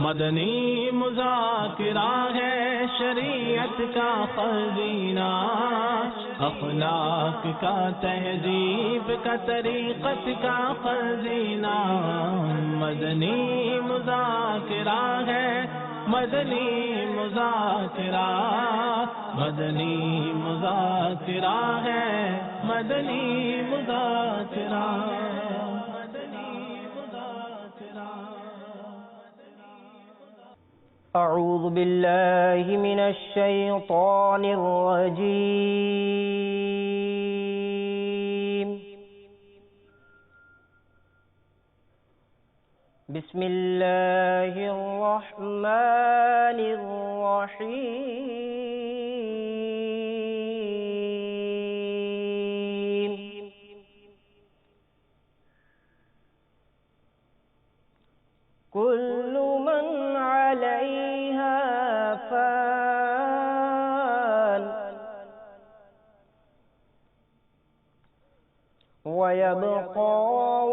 مدنی مذاکرہ ہے شریعت کا خزینہ، اخلاق کا تہذیب کا طریقت کا خزینہ، مدنی مذاکرہ ہے، مدنی مذاکرہ، مدنی مذاکرہ ہے، مدنی مذاکرہ، مدنی مذاکرہ۔ اعوذ باللہ من الشیطان الرجیم، بسم اللہ الرحمن الرحیم، کل من علیہا فان وَيَبْقَى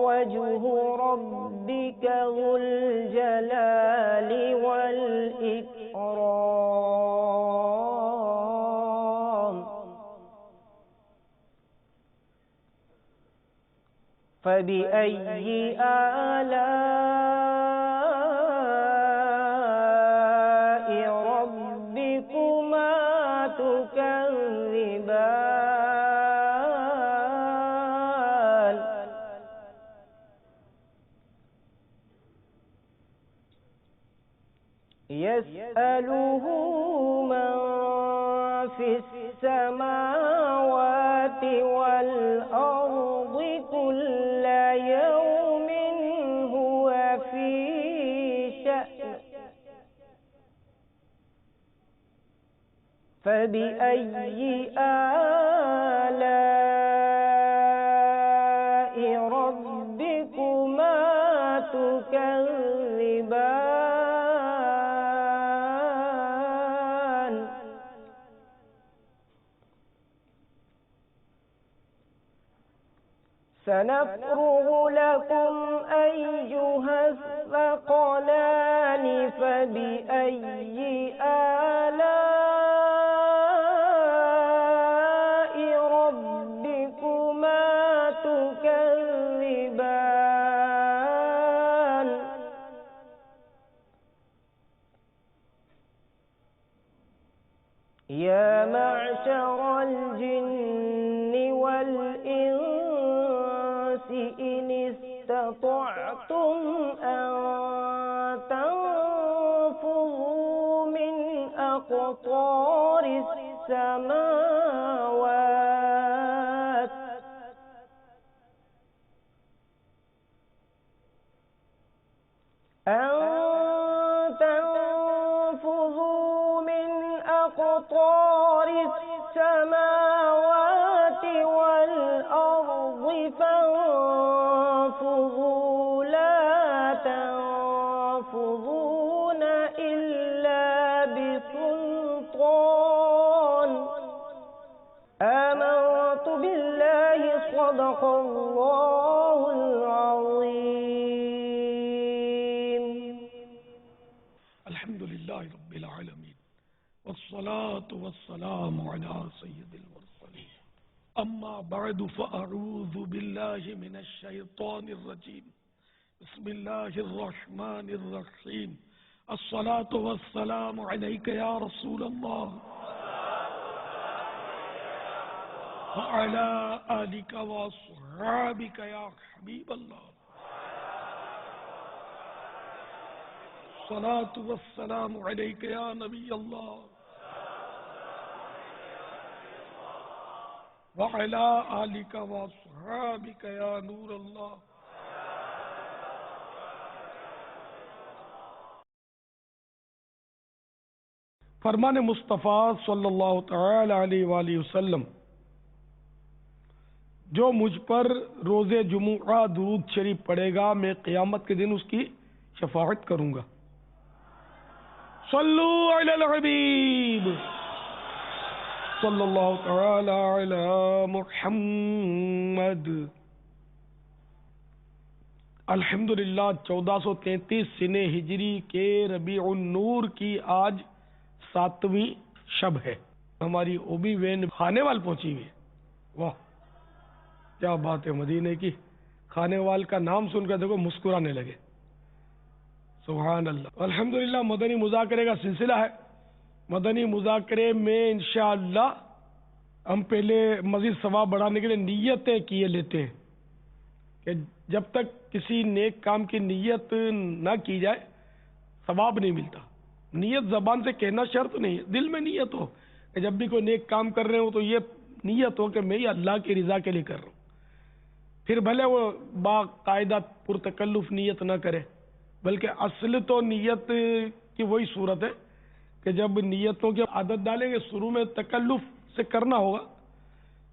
وَجْهُ رَبِّكَ ذُو الْجَلَالِ وَالْإِكْرَامِ، فَبِأَيِّ آلَاءِ رَبِّكُمَا تُكَذِّبَانِ، يَسْأَلُهُ مَن فِي السَّمَاوَاتِ وَالْأَرْضِ كُلَّ يَوْمٍ هُوَ فِي شَأْنٍ، فَبِأَيِّ آلَاءِ رَبِّكُمَا تُكَذِّبَانِ، سَنَفْرُغُ لَكُمْ أَيُّهَ الثَّقَلَانِ، فَبِأَيِّ آلَاءِ رَبِّكُمَا تُكَذِّبَانِ، يَا مَعْشَرَ الْجِنِّ وَالْإِنسِ إِنِ اسْتَطَعْتُمْ أَن تَنفُذُوا مِنْ أَقْطَارِ السَّمَاوَاتِ وَالْأَرْضِ فَانفُذُوا لَا تَنفُذُونَ إِلَّا بِسُلْطَانٍ، آمَنْتُ بِاللَّهِ صَدَقَ اللَّهُ الْعَظِيمُ۔ الحمد لله رب العالمين، والصلاة والسلام على سيد المرسلين، أما بعد، فأعوذ بالله من الشيطان الرجيم، بسم الله الرحمن الرحيم، الصلاة والسلام عليك يا رسول الله وعلى آلك وأصحابك يا حبيب الله، الصلاة والسلام عليك يا نبي الله وعلى آلك وأصحابك يا نور الله۔ فرمان مصطفیٰ صلی اللہ تعالی علیہ وآلہ وسلم، جو مجھ پر روز جمعہ درود شریف پڑھے گا میں قیامت کے دن اس کی شفاعت کروں گا۔ صلو علی الحبیب صلی اللہ تعالی علی محمد۔ الحمدللہ 1433 سنہ ہجری کے ربیع النور کی آج 7ویں شب ہے. ہماری اوبی وین خانے وال پہنچی ہوئی ہے. واہ کیا بات ہے، مدینے کی خانے وال کا نام سن کر دیکھو مسکرانے لگے. سبحان اللہ. الحمدللہ مدنی مذاکرے کا سلسلہ ہے. مدنی مذاکرے میں انشاءاللہ ہم پہلے مزید ثواب بڑھانے کے لیے نیتیں کیے لیتے ہیں کہ جب تک کسی نیک کام کی نیت نہ کی جائے ثواب نہیں ملتا. نیت زبان سے کہنا شرط نہیں ہے، دل میں نیت ہو کہ جب بھی کوئی نیک کام کر رہے ہو تو یہ نیت ہو کہ میں یہ اللہ کی رضا کے لیے کر رہا ہوں. پھر بھلے وہ باقاعدہ پرتکلف نیت نہ کرے، بلکہ اصل تو نیت کی وہی صورت ہے کہ جب نیتوں کی عادت ڈالیں گے شروع میں تکلف سے کرنا ہوگا.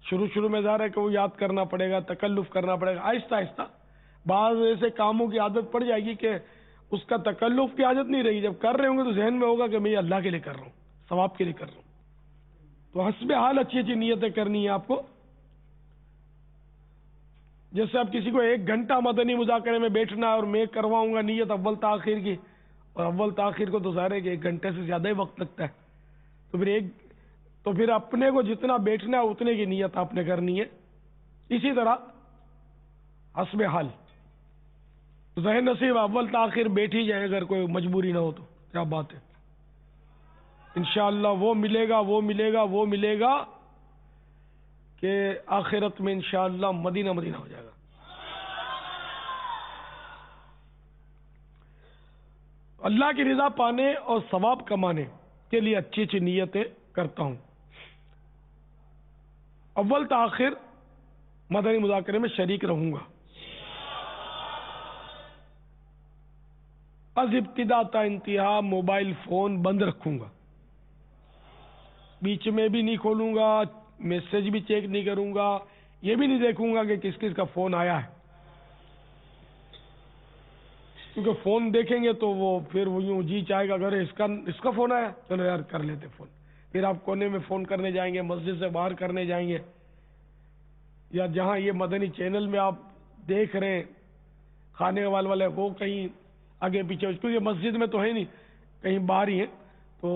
شروع میں ظاہر ہے کہ وہ یاد کرنا پڑے گا، تکلف کرنا پڑے گا. آہستہ آہستہ بعض ایسے کاموں کی عادت پڑ جائے گی کہ اس کا تکلف کی عادت نہیں رہی. جب کر رہے ہوں گے تو ذہن میں ہوگا کہ میں یہ اللہ کے لیے کر رہا ہوں، ثواب کے لیے کر رہا ہوں. تو حسب حال اچھی اچھی نیتیں کرنی ہے آپ کو. جیسے اب کسی کو 1 گھنٹہ مدنی مذاکرے میں بیٹھنا ہے اور میں کرواؤں گا نیت اول تاخیر کی، اور اول تاخیر کو تو ظاہر ہے کہ 1 گھنٹے سے زیادہ ہی وقت لگتا ہے. تو پھر اپنے کو جتنا بیٹھنا ہے اتنے کی نیت آپ نے کرنی ہے. اسی طرح حسب حال ذہن نصیب اول تاخیر بیٹھ ہی جائے اگر کوئی مجبوری نہ ہو تو کیا بات ہے. انشاءاللہ وہ ملے گا کہ آخرت میں انشاءاللہ مدینہ ہو جائے گا. اللہ کی رضا پانے اور ثواب کمانے کے لیے اچھی اچھی نیتیں کرتا ہوں. اول تاخیر مدنی مذاکرے میں شریک رہوں گا. از ابتدا تا انتہا موبائل فون بند رکھوں گا. بیچ میں بھی نہیں کھولوں گا، میسج بھی چیک نہیں کروں گا، یہ بھی نہیں دیکھوں گا کہ کس کس کا فون آیا ہے. کیونکہ فون دیکھیں گے تو وہ پھر وہ یوں جی چاہے گا اگر اس کا فون آیا چلو یار کر لیتے فون. پھر آپ کونے میں فون کرنے جائیں گے، مسجد سے باہر کرنے جائیں گے، یا جہاں یہ مدنی چینل میں آپ دیکھ رہے ہیں کھانے والے وہ کہیں آگے پیچھے، کیونکہ مسجد میں تو ہے نہیں، کہیں باہر ہی ہیں، تو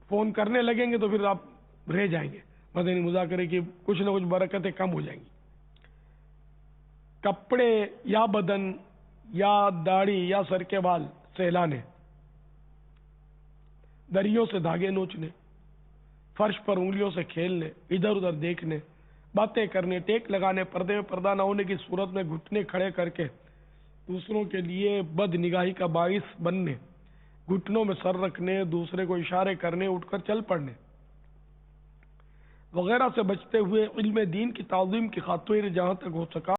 فون کرنے لگیں گے تو پھر آپ رہ جائیں گے. مدنی مذاکرے کی کچھ نہ کچھ برکتیں کم ہو جائیں گی. کپڑے یا بدن یا داڑھی یا سر کے بال سہلانے، دریوں سے دھاگے نوچنے، فرش پر انگلیوں سے کھیلنے، ادھر ادھر دیکھنے، باتیں کرنے، ٹیک لگانے، پردے میں پردہ نہ ہونے کی صورت میں گھٹنے کھڑے کر کے دوسروں کے لیے بد نگاہی کا باعث بننے، گھٹنوں میں سر رکھنے، دوسرے کو اشارے کرنے، اٹھ کر چل پڑنے وغیرہ سے بچتے ہوئے علم دین کی تعظیم کی خاطر جہاں تک ہو سکا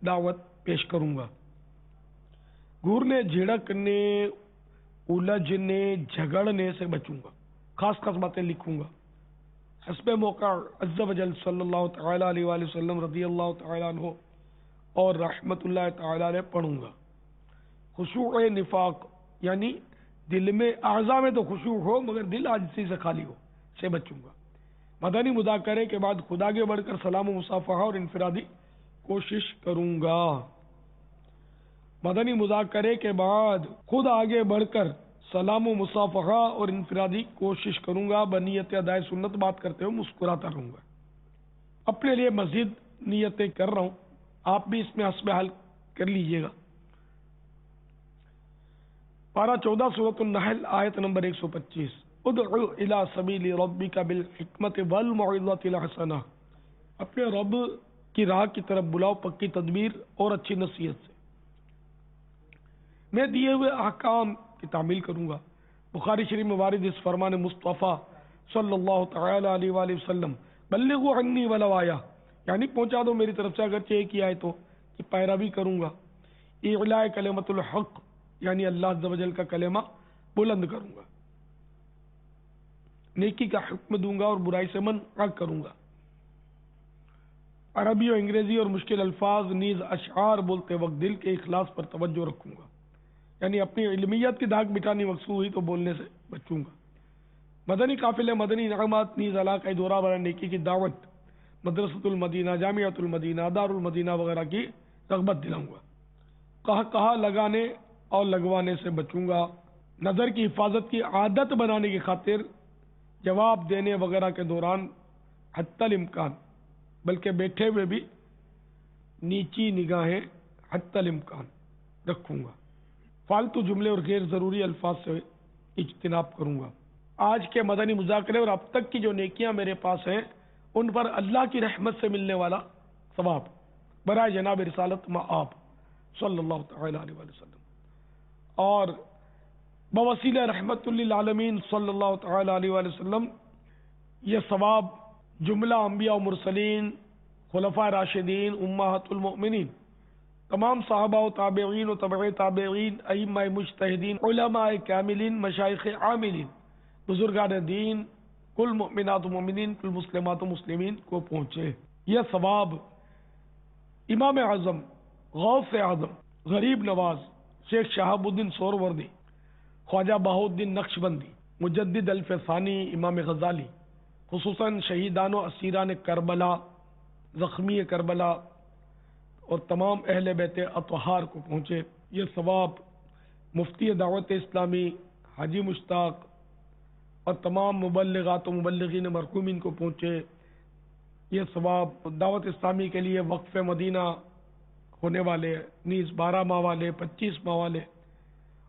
دعوت پیش کروں گا. گھورنے، جھڑکنے، الجھنے، جھگڑنے سے بچوں گا. خاص باتیں لکھوں گا. حسب موقع عز و جل صلی اللہ تعالی علیہ وآلہ وسلم رضی اللہ تعالی عنہ اور رحمت اللہ تعالی علیہ پڑھوں گا. خشوع نفاق یعنی دل میں اعضاء میں تو خشوع ہو مگر دل عاجزی سے خالی ہو سے بچوں گا. مدنی مذاکرے کے بعد خود آگے بڑھ کر سلام و مصافحہ اور انفرادی کوشش کروں گا. مدنی مذاکرے کے بعد خود آگے بڑھ کر سلام و مصافحہ اور انفرادی کوشش کروں گا. بنیت ادائے سنت بات کرتے ہوئے مسکراتا رہوں گا. اپنے لیے مزید نیتیں کر رہا ہوں، آپ بھی اس میں حسب حال کر لیجئے گا. پارہ 14 سورۃ النحل آیت نمبر 125. ادعو الی سبیل ربک بالحکمت والموعظۃ الحسنہ. اپنے رب کی راہ کی طرف بلاؤ پکی تدبیر اور اچھی نصیحت سے. میں دیے ہوئے احکام کی تعمیل کروں گا. بخاری شریف میں وارد اس فرمان مصطفیٰ صلی اللہ تعالی علیہ وآلہ وسلم بلغوا عنی ولو آیہ، یعنی پہنچا دو میری طرف سے اگرچہ ایک ہی آئے تو، کہ پیروی کروں گا. اعلاء کلمۃ الحق، یعنی اللہ عز و جل کا کلمہ بلند کروں گا. نیکی کا حکم دوں گا اور برائی سے منع کروں گا. عربی و انگریزی اور مشکل الفاظ نیز اشعار بولتے وقت دل کے اخلاص پر توجہ رکھوں گا، یعنی اپنی علمیت کی داغ مٹانی مقصود ہوئی تو بولنے سے بچوں گا. مدنی قافلے مدنی انعامات نیز علاقہ دورہ برائے نیکی کی دعوت، مدرسۃ المدینہ، جامعۃ المدینہ، دار المدینہ وغیرہ کی رغبت دلاؤں گا. کہا لگانے اور لگوانے سے بچوں گا. نظر کی حفاظت کی عادت بنانے کی خاطر جواب دینے وغیرہ کے دوران حتی الامکان، بلکہ بیٹھے ہوئے بھی نیچی نگاہیں حتی الامکان رکھوں گا. فالتو جملے اور غیر ضروری الفاظ سے اجتناب کروں گا. آج کے مدنی مذاکرے اور اب تک کی جو نیکیاں میرے پاس ہیں ان پر اللہ کی رحمت سے ملنے والا ثواب برائے جناب رسالت مآب صلی اللہ تعالی علیہ وآلہ وسلم اور بوسیلہ رحمت للعالمین صلی اللہ تعالی علیہ وآلہ وسلم، یہ ثواب جملہ انبیاء و مرسلین، خلفاء راشدین، امہات المؤمنین، تمام صحابہ و تابعین و تبع تابعین، ائمہ مجتہدین، علماء کاملین، مشائخ عاملین، بزرگان دین، کل مؤمنات و مؤمنین، کل مسلمات و مسلمین کو پہنچے. یہ ثواب امام اعظم، غوث اعظم، غریب نواز شیخ شہاب الدین سہروردی، خواجہ بہاؤالدین نقشبندی، مجدد الف ثانی امام غزالی، خصوصاً شہیدان و اسیران کربلا، زخمی کربلا اور تمام اہل بیت اطہار کو پہنچے. یہ ثواب مفتی دعوت اسلامی حاجی مشتاق اور تمام مبلغات و مبلغین مرحومین کو پہنچے. یہ ثواب دعوت اسلامی کے لیے وقف مدینہ ہونے والے نیز 12 ماہ والے، 25 ماہ والے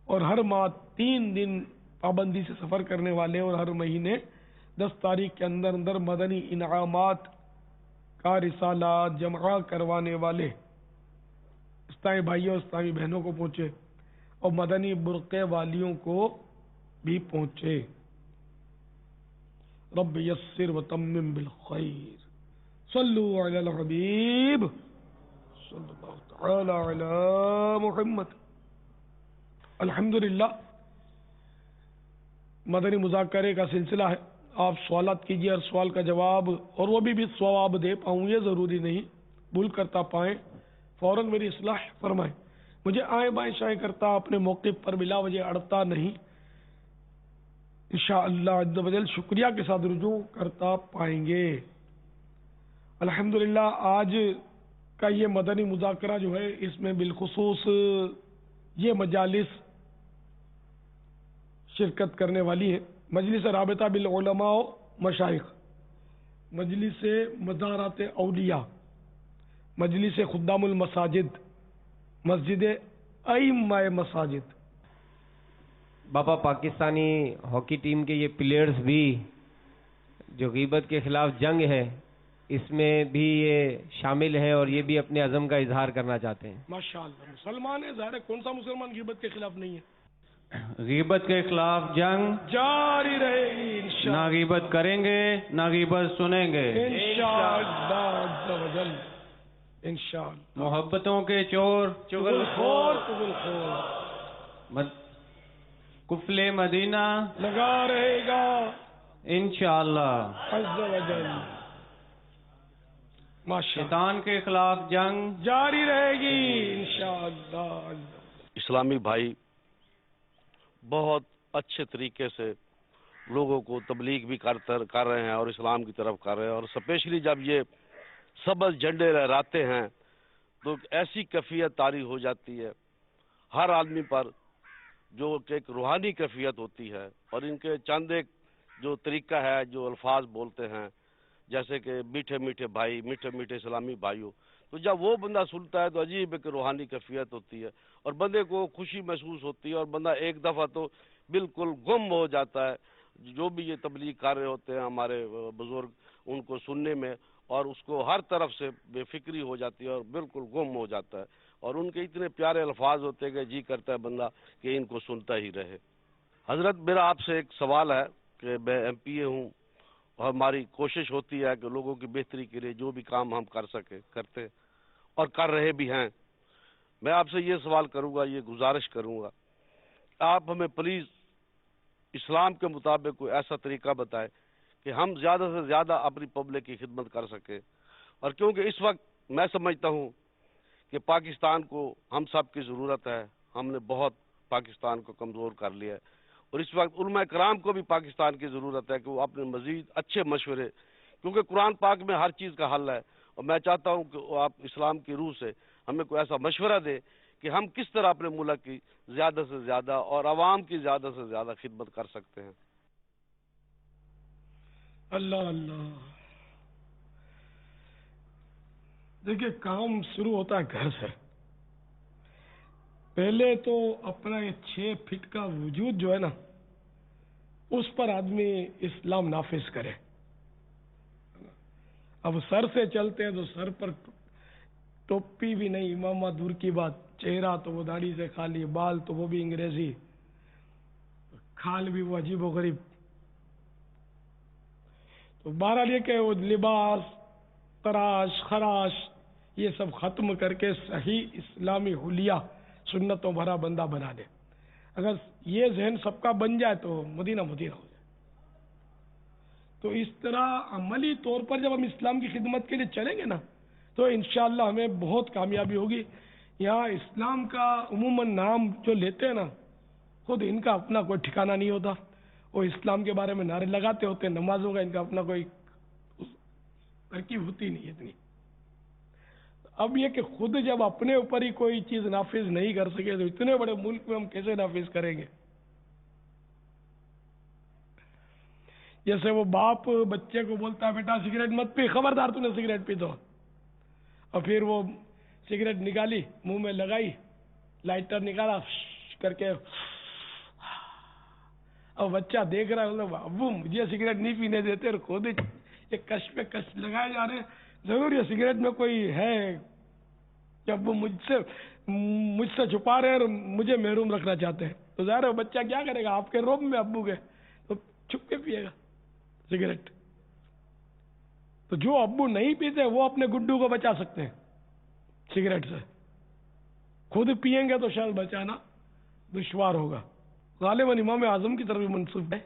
اور ہر ماہ 3 دن پابندی سے سفر کرنے والے اور ہر مہینے 10 تاریخ کے اندر اندر مدنی انعامات کا رسالات جمع کروانے والے اسلامی بھائیوں اور اسلامی بہنوں کو پہنچے اور مدنی برقع والیوں کو بھی پہنچے. رب یسر وتمم بالخیر. صلو علی الحبیب صلی اللہ تعالی علی محمد. الحمدللہ مدنی مذاکرے کا سلسلہ ہے. آپ سوالات کیجیے، ہر سوال کا جواب اور وہ بھی ثواب دے پاؤں یہ ضروری نہیں، بھول کرتا پائیں فوراً میری اصلاح فرمائیں. مجھے آئیں بائیں شائیں کرتا اپنے موقف پر بلا وجہ اڑتا نہیں، انشاءاللہ عز و جل شکریہ کے ساتھ رجوع کرتا پائیں گے. الحمدللہ آج کا یہ مدنی مذاکرہ جو ہے اس میں بالخصوص یہ مجالس شرکت کرنے والی ہے: مجلس رابطہ بالعلماء و مشائخ، مجلس مزارات اولیاء، مجلس خدام المساجد، مسجد ائمہ مساجد. باپا پاکستانی ہاکی ٹیم کے یہ پلیئرز بھی جو غیبت کے خلاف جنگ ہے اس میں بھی یہ شامل ہیں اور یہ بھی اپنے عزم کا اظہار کرنا چاہتے ہیں. ماشاءاللہ مسلمان ہے، ظاہر ہے کون سا مسلمان غیبت کے خلاف نہیں ہے. غیبت کے خلاف جنگ جاری رہے گی نہ انشاءاللہ غیبت کریں گے نہ غیبت سنیں گے. انشاءاللہ عز و جل انشاءاللہ. محبتوں کے چور چغل خور کفل مدینہ لگا رہے گا انشاءاللہ. عز و جل. ماشاءاللہ شیطان کے خلاف جنگ جاری رہے گی انشاءاللہ. اسلامی بھائی بہت اچھے طریقے سے لوگوں کو تبلیغ بھی کر رہے ہیں اور اسلام کی طرف کر رہے ہیں، اور اسپیشلی جب یہ سبز جھنڈے لہراتے ہیں تو ایسی کیفیت طاری ہو جاتی ہے ہر آدمی پر، جو کہ ایک روحانی کیفیت ہوتی ہے. اور ان کے چند ایک جو طریقہ ہے، جو الفاظ بولتے ہیں، جیسے کہ میٹھے میٹھے بھائی، میٹھے میٹھے اسلامی بھائیوں، تو جب وہ بندہ سنتا ہے تو عجیب ایک روحانی کیفیت ہوتی ہے اور بندے کو خوشی محسوس ہوتی ہے، اور بندہ ایک دفعہ تو بالکل گم ہو جاتا ہے. جو بھی یہ تبلیغ کر رہے ہوتے ہیں ہمارے بزرگ، ان کو سننے میں، اور اس کو ہر طرف سے بے فکری ہو جاتی ہے اور بالکل گم ہو جاتا ہے. اور ان کے اتنے پیارے الفاظ ہوتے ہیں کہ جی کرتا ہے بندہ کہ ان کو سنتا ہی رہے. حضرت، میرا آپ سے ایک سوال ہے کہ میں ایم پی اے ہوں اور ہماری کوشش ہوتی ہے کہ لوگوں کی بہتری کے لیے جو بھی کام ہم کر سکیں کرتے اور کر رہے بھی ہیں. میں آپ سے یہ سوال کروں گا، یہ گزارش کروں گا، آپ ہمیں پلیز اسلام کے مطابق کوئی ایسا طریقہ بتائیں کہ ہم زیادہ سے زیادہ اپنی پبلک کی خدمت کر سکیں. اور کیونکہ اس وقت میں سمجھتا ہوں کہ پاکستان کو ہم سب کی ضرورت ہے، ہم نے بہت پاکستان کو کمزور کر لیا ہے، اور اس وقت علماء کرام کو بھی پاکستان کی ضرورت ہے کہ وہ اپنے مزید اچھے مشورے، کیونکہ قرآن پاک میں ہر چیز کا حل ہے، اور میں چاہتا ہوں کہ آپ اسلام کی روح سے ہمیں کوئی ایسا مشورہ دے کہ ہم کس طرح اپنے ملک کی زیادہ سے زیادہ اور عوام کی زیادہ سے زیادہ خدمت کر سکتے ہیں. اللہ اللہ. دیکھیے، کام شروع ہوتا ہے گھر سے. پہلے تو اپنا یہ 6 فٹ کا وجود جو ہے نا، اس پر آدمی اسلام نافذ کرے. اب سر سے چلتے ہیں تو سر پر ٹوپی بھی نہیں، امامہ دور کی بات، چہرہ تو وہ داڑھی سے خالی، بال تو وہ بھی انگریزی، کھال بھی وہ عجیب و غریب. تو بہرحال یہ کہ وہ لباس، تراش خراش، یہ سب ختم کر کے صحیح اسلامی حلیہ سنتوں بھرا بندہ بنا دے. اگر یہ ذہن سب کا بن جائے تو مدینہ مدینہ ہو جائے. تو اس طرح عملی طور پر جب ہم اسلام کی خدمت کے لیے چلیں گے نا تو انشاءاللہ ہمیں بہت کامیابی ہوگی. یہاں اسلام کا عموماً نام جو لیتے ہیں نا، خود ان کا اپنا کوئی ٹھکانہ نہیں ہوتا. وہ اسلام کے بارے میں نعرے لگاتے ہوتے ہیں، نمازوں کا ان کا اپنا کوئی ترکیب ہوتی نہیں اتنی. اب یہ کہ خود جب اپنے اوپر ہی کوئی چیز نافذ نہیں کر سکے تو اتنے بڑے ملک میں ہم کیسے نافذ کریں گے؟ جیسے وہ باپ بچے کو بولتا ہے بیٹا سگریٹ مت پی، خبردار تو نے سگریٹ پی تو، اور پھر وہ سگریٹ نکالی، منہ میں لگائی، لائٹر نکالا کر کے، اور بچہ دیکھ رہا ہے ابو مجھے سگریٹ نہیں پینے دیتے، اور خود یہ کش پہ کش لگائے جا رہے ہیں. ضرور یہ سگریٹ میں کوئی ہے کہ ابو مجھ سے چھپا رہے ہیں اور مجھے محروم رکھنا چاہتے ہیں. تو ظاہر ہے بچہ کیا کرے گا؟ آپ کے روم میں ابو کے تو چھپ کے پیے گا سگریٹ. تو جو ابو نہیں پیتے وہ اپنے گڈو کو بچا سکتے ہیں سگریٹ سے، خود پیئیں گے تو شاید بچانا دشوار ہوگا. غالباً امام اعظم کی طرف بھی منسوب ہے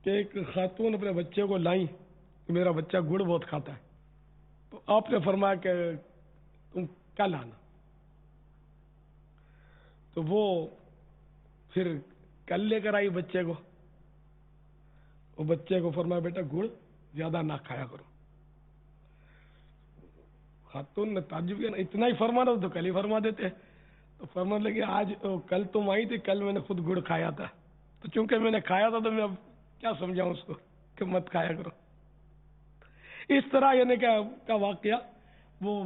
کہ ایک خاتون اپنے بچے کو لائیں کہ میرا بچہ گڑ بہت کھاتا ہے، تو آپ نے فرمایا کہ تم کل آنا. تو وہ پھر کل لے کر آئی بچے کو. وہ بچے کو فرمایا بیٹا گڑ زیادہ نہ کھایا کرو. خاتون نے تعجب کیا، اتنا ہی فرمانا تو کل ہی فرما دیتے. تو فرمانے لگے آج کل تم آئی تھی، کل میں نے خود گڑ کھایا تھا، تو چونکہ میں نے کھایا تھا تو میں اب کیا سمجھاؤں اس کو کہ مت کھایا کرو. اس طرح یعنی کا واقعہ وہ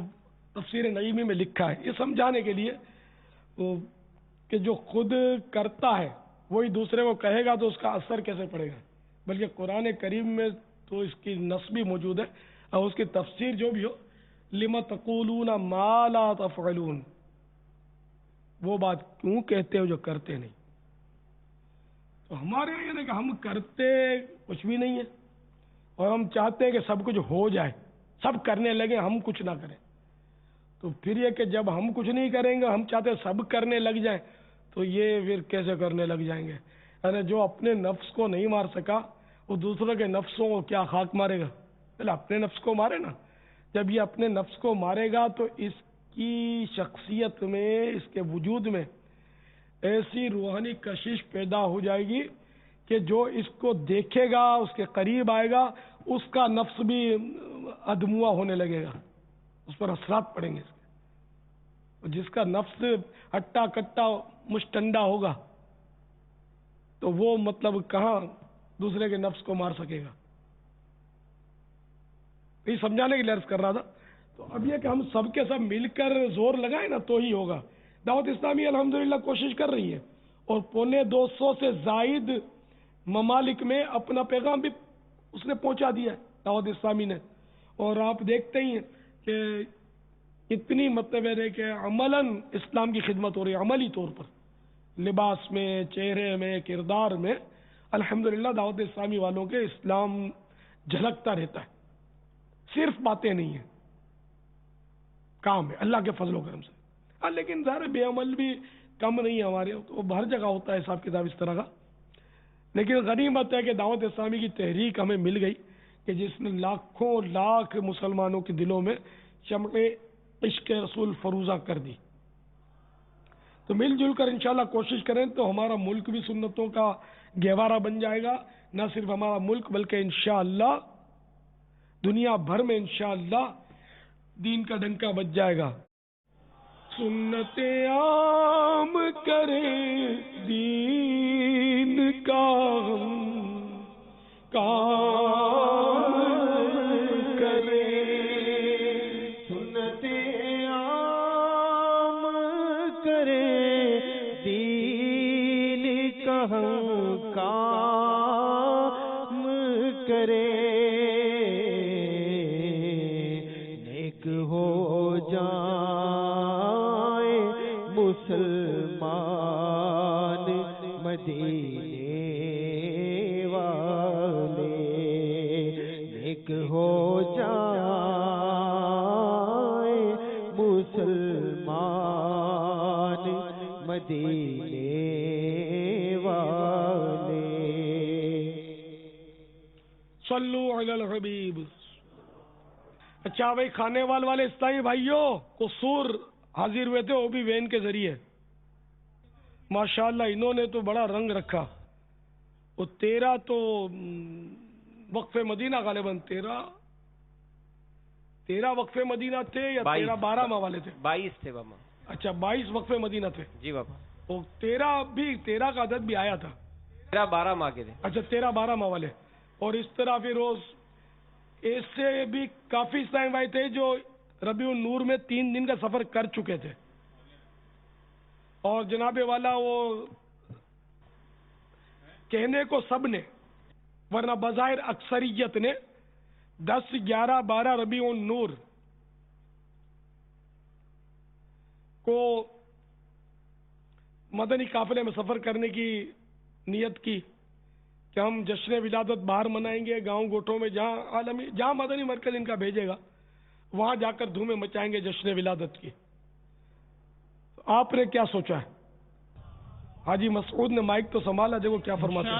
تفسیر نعیمی میں لکھا ہے، یہ سمجھانے کے لیے کہ جو خود کرتا ہے وہی دوسرے کو کہے گا تو اس کا اثر کیسے پڑے گا. بلکہ قرآن کریم میں تو اس کی نص بھی موجود ہے، اور اس کی تفسیر جو بھی ہو، لِمَ تَقُولُونَ مَا لَا تَفْعَلُونَ، وہ بات کیوں کہتے ہو جو کرتے نہیں. تو ہمارے یعنی کہ ہم کرتے کچھ بھی نہیں ہے، اور ہم چاہتے ہیں کہ سب کچھ ہو جائے، سب کرنے لگے ہم کچھ نہ کریں. تو پھر یہ کہ جب ہم کچھ نہیں کریں گے، ہم چاہتے ہیں سب کرنے لگ جائیں، تو یہ پھر کیسے کرنے لگ جائیں گے؟ یعنی جو اپنے نفس کو نہیں مار سکا وہ دوسروں کے نفسوں کو کیا خاک مارے گا؟ پہلے اپنے نفس کو مارے نا. جب یہ اپنے نفس کو مارے گا تو اس کی شخصیت میں، اس کے وجود میں ایسی روحانی کشش پیدا ہو جائے گی کہ جو اس کو دیکھے گا، اس کے قریب آئے گا، اس کا نفس بھی ادموا ہونے لگے گا، اس پر اثرات پڑیں گے اس کے۔ جس کا نفس ہٹا کٹا مشٹنڈا ہوگا تو وہ مطلب کہاں دوسرے کے نفس کو مار سکے گا۔ یہ سمجھانے کے لیے عرض کر رہا تھا۔ تو اب یہ کہ ہم سب کے سب مل کر زور لگائیں نا تو ہی ہوگا۔ دعوت اسلامی الحمدللہ کوشش کر رہی ہے اور 250 سے زائد ممالک میں اپنا پیغام بھی اس نے پہنچا دیا ہے دعوت اسلامی نے۔ اور آپ دیکھتے ہی ہیں کہ اتنی مطلب ہے کہ عملاً اسلام کی خدمت ہو رہی ہے، عملی طور پر، لباس میں، چہرے میں، کردار میں، الحمدللہ دعوت اسلامی والوں کے اسلام جھلکتا رہتا ہے، صرف باتیں نہیں ہیں، کام ہے اللہ کے فضل و کرم سے۔ ہاں لیکن ظاہر بے عمل بھی کم نہیں ہے ہمارے، تو ہر جگہ ہوتا ہے حساب کتاب اس طرح کا۔ لیکن غنیمت ہے کہ دعوت اسلامی کی تحریک ہمیں مل گئی کہ جس نے لاکھوں لاکھ مسلمانوں کے دلوں میں شمع عشق رسول فروزہ کر دی۔ تو مل جل کر انشاءاللہ کوشش کریں تو ہمارا ملک بھی سنتوں کا گہوارہ بن جائے گا، نہ صرف ہمارا ملک بلکہ انشاءاللہ دنیا بھر میں انشاءاللہ دین کا ڈنکا بج جائے گا۔ سنت عام کرے دین کا ہم کام کرے، سنت عام کرے دین کا ہم کام کرے، نیک ہو جائے مسلمان مدینے والے، نیک ہو جائے مسلمان مدینے والے۔ صلو علی الحبیب۔ اچھا بھائی، کھانے والے اسلامی بھائیوں، قصور حاضر ہوئے تھے وہ بھی وین کے ذریعے، ماشاءاللہ انہوں نے تو بڑا رنگ رکھا۔ وہ 13 تو وقف مدینہ غالباً 13 وقف مدینہ تھے یا 13 12 ماہ والے تھے؟ 22 تھے بابا۔ اچھا 22 وقف مدینہ تھے جی بابا، وہ 13 کا عدد بھی آیا تھا۔ 13-12 ماہ کے تھے۔ اچھا 13-12 ماہ والے، اور اس طرح پھر روز ایسے بھی کافی اسلامی بھائی تھے جو ربیع النور میں 3 دن کا سفر کر چکے تھے، اور جناب والا وہ کہنے کو سب نے، ورنہ بظاہر اکثریت نے 10 11 12 ربیع النور کو مدنی قافلے میں سفر کرنے کی نیت کی کہ ہم جشن ولادت باہر منائیں گے، گاؤں گوٹھوں میں جہاں مدنی مرکز ان کا بھیجے گا وہاں جا کر دھومیں مچائیں گے جشن ولادت کی۔ آپ نے کیا سوچا ہے؟ حاجی مسعود نے مائک تو سنبھالا، دیکھو کیا فرماتے ہیں۔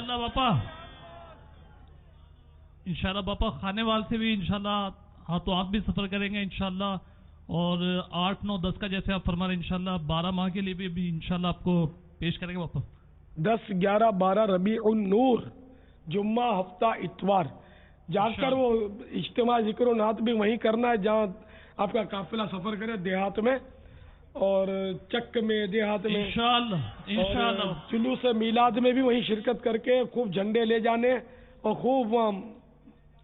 انشاءاللہ باپا خانے وال سے بھی انشاءاللہ ہاتھوں ہاتھ بھی سفر کریں گے انشاءاللہ، اور 8 9 10 کا جیسے آپ فرما رہے ہیں انشاءاللہ 12 ماہ کے لیے بھی انشاءاللہ آپ کو پیش کریں گے باپا۔ 10 11 12 ربیع النور، جمعہ ہفتہ اتوار، جا کر وہ اجتماع ذکر و نعت بھی وہیں کرنا ہے جہاں آپ کا قافلہ سفر کرے، دیہات میں اور چک میں، دیہات میں انشاءاللہ انشاءاللہ، اور جلوس میلاد میں بھی وہیں شرکت کر کے خوب جھنڈے لے جانے اور خوب وہاں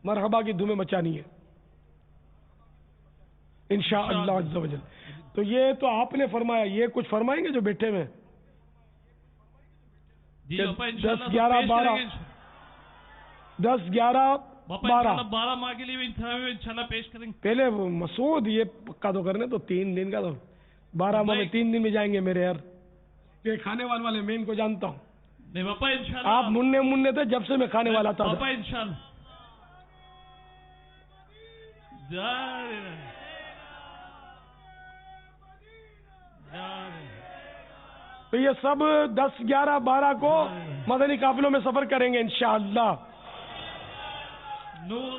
مرحبا کی دھومیں مچانی ہے انشاءاللہ عز و جل۔ تو یہ تو آپ نے فرمایا، یہ کچھ فرمائیں گے جو بیٹھے ہوئے؟ 10 11 12 10 11 12 12 ماہ کے لیے بھی انشاءاللہ پیش کریں گے۔ پہلے مسعود یہ پکا تو کرنے تو 3 دن کا، تو 12 ماہ میں 3 دن میں جائیں گے میرے یار، یہ کھانے والے میں ان کو جانتا ہوں۔ نہیں باپا انشاءاللہ، آپ مننے تھے جب سے میں کھانے والا تھا باپا انشاءاللہ۔ تو یہ سب 10 11 12 کو مدنی قافلوں میں سفر کریں گے انشاءاللہ۔ نور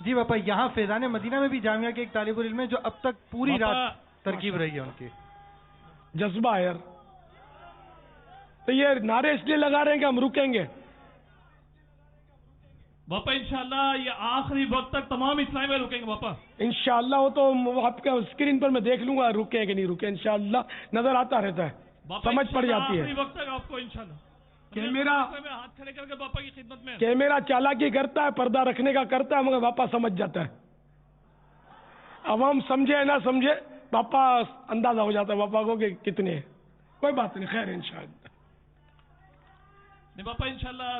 جی باپا، یہاں فیضان مدینہ میں بھی جامعہ کے ایک طالب علم ہے جو اب تک پوری باپا، رات ترکیب رہی ہے ان کی. جذبہ ہے یار. تو یہ نعرے اس لیے لگا رہے ہیں کہ ہم رکیں گے. باپا انشاءاللہ یہ آخری وقت تک تمام اسلامی میں رکیں گے باپا. انشاءاللہ وہ تو آپ کا اسکرین پر میں دیکھ لوں گا رکے کہ نہیں رکے. انشاءاللہ نظر آتا رہتا ہے, باپا سمجھ پڑ انشاءاللہ جاتی ہے. آخری وقت تک آپ کو انشاءاللہ کیمرہ میں ہاتھ کھڑے کر کے باپا کی خدمت میں. کیمرہ چالاکی کرتا ہے, پردہ رکھنے کا کرتا ہے, مگر باپا سمجھ جاتا ہے. عوام سمجھے نہ سمجھے باپا اندازہ ہو جاتا ہے باپا کو کہ کتنے ہیں. کوئی بات نہیں, خیر انشاءاللہ. نہیں باپا انشاءاللہ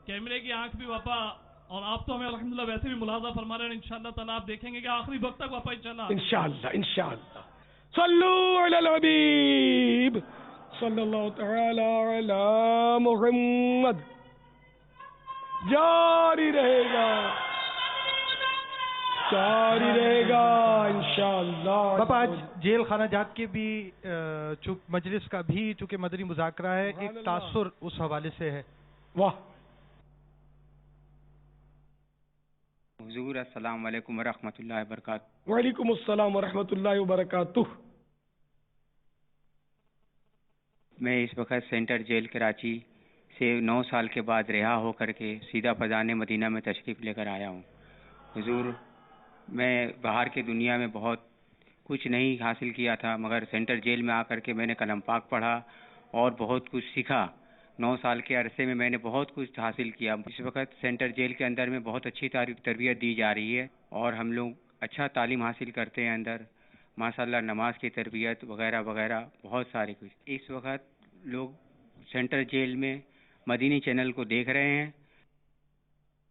کیمرے کی آنکھ بھی باپا, اور آپ تو ہمیں الحمدللہ ویسے بھی ملاحظہ فرما رہے ہیں, انشاءاللہ تعالیٰ آپ دیکھیں گے کہ آخری وقت تک باپا انشاءاللہ انشاءاللہ انشاءاللہ. صلو علی الحبیب صلی اللہ تعالی علی محمد. جاری رہے گا, جاری رہے گا انشاءاللہ. باپا آج جیل خانہ جات کے بھی مجلس کا بھی چونکہ مدنی مذاکرہ ہے, ایک تاثر اس حوالے سے ہے. واہ. حضور السلام علیکم ورحمۃ اللہ وبرکاتہ. وعلیکم السلام ورحمۃ اللہ وبرکاتہ. میں اس وقت سینٹر جیل کراچی سے 9 سال کے بعد رہا ہو کر کے سیدھا فیضان مدینہ میں تشریف لے کر آیا ہوں. حضور میں باہر کی دنیا میں بہت کچھ نہیں حاصل کیا تھا, مگر سینٹر جیل میں آ کر کے میں نے کلام پاک پڑھا اور بہت کچھ سیکھا. 9 سال کے عرصے میں میں نے بہت کچھ حاصل کیا. اس وقت سینٹر جیل کے اندر میں بہت اچھی تربیت دی جا رہی ہے اور ہم لوگ اچھا تعلیم حاصل کرتے ہیں اندر, ماشاءاللہ نماز کی تربیت وغیرہ وغیرہ بہت سارے کچھ. اس وقت لوگ سینٹر جیل میں مدینی چینل کو دیکھ رہے ہیں.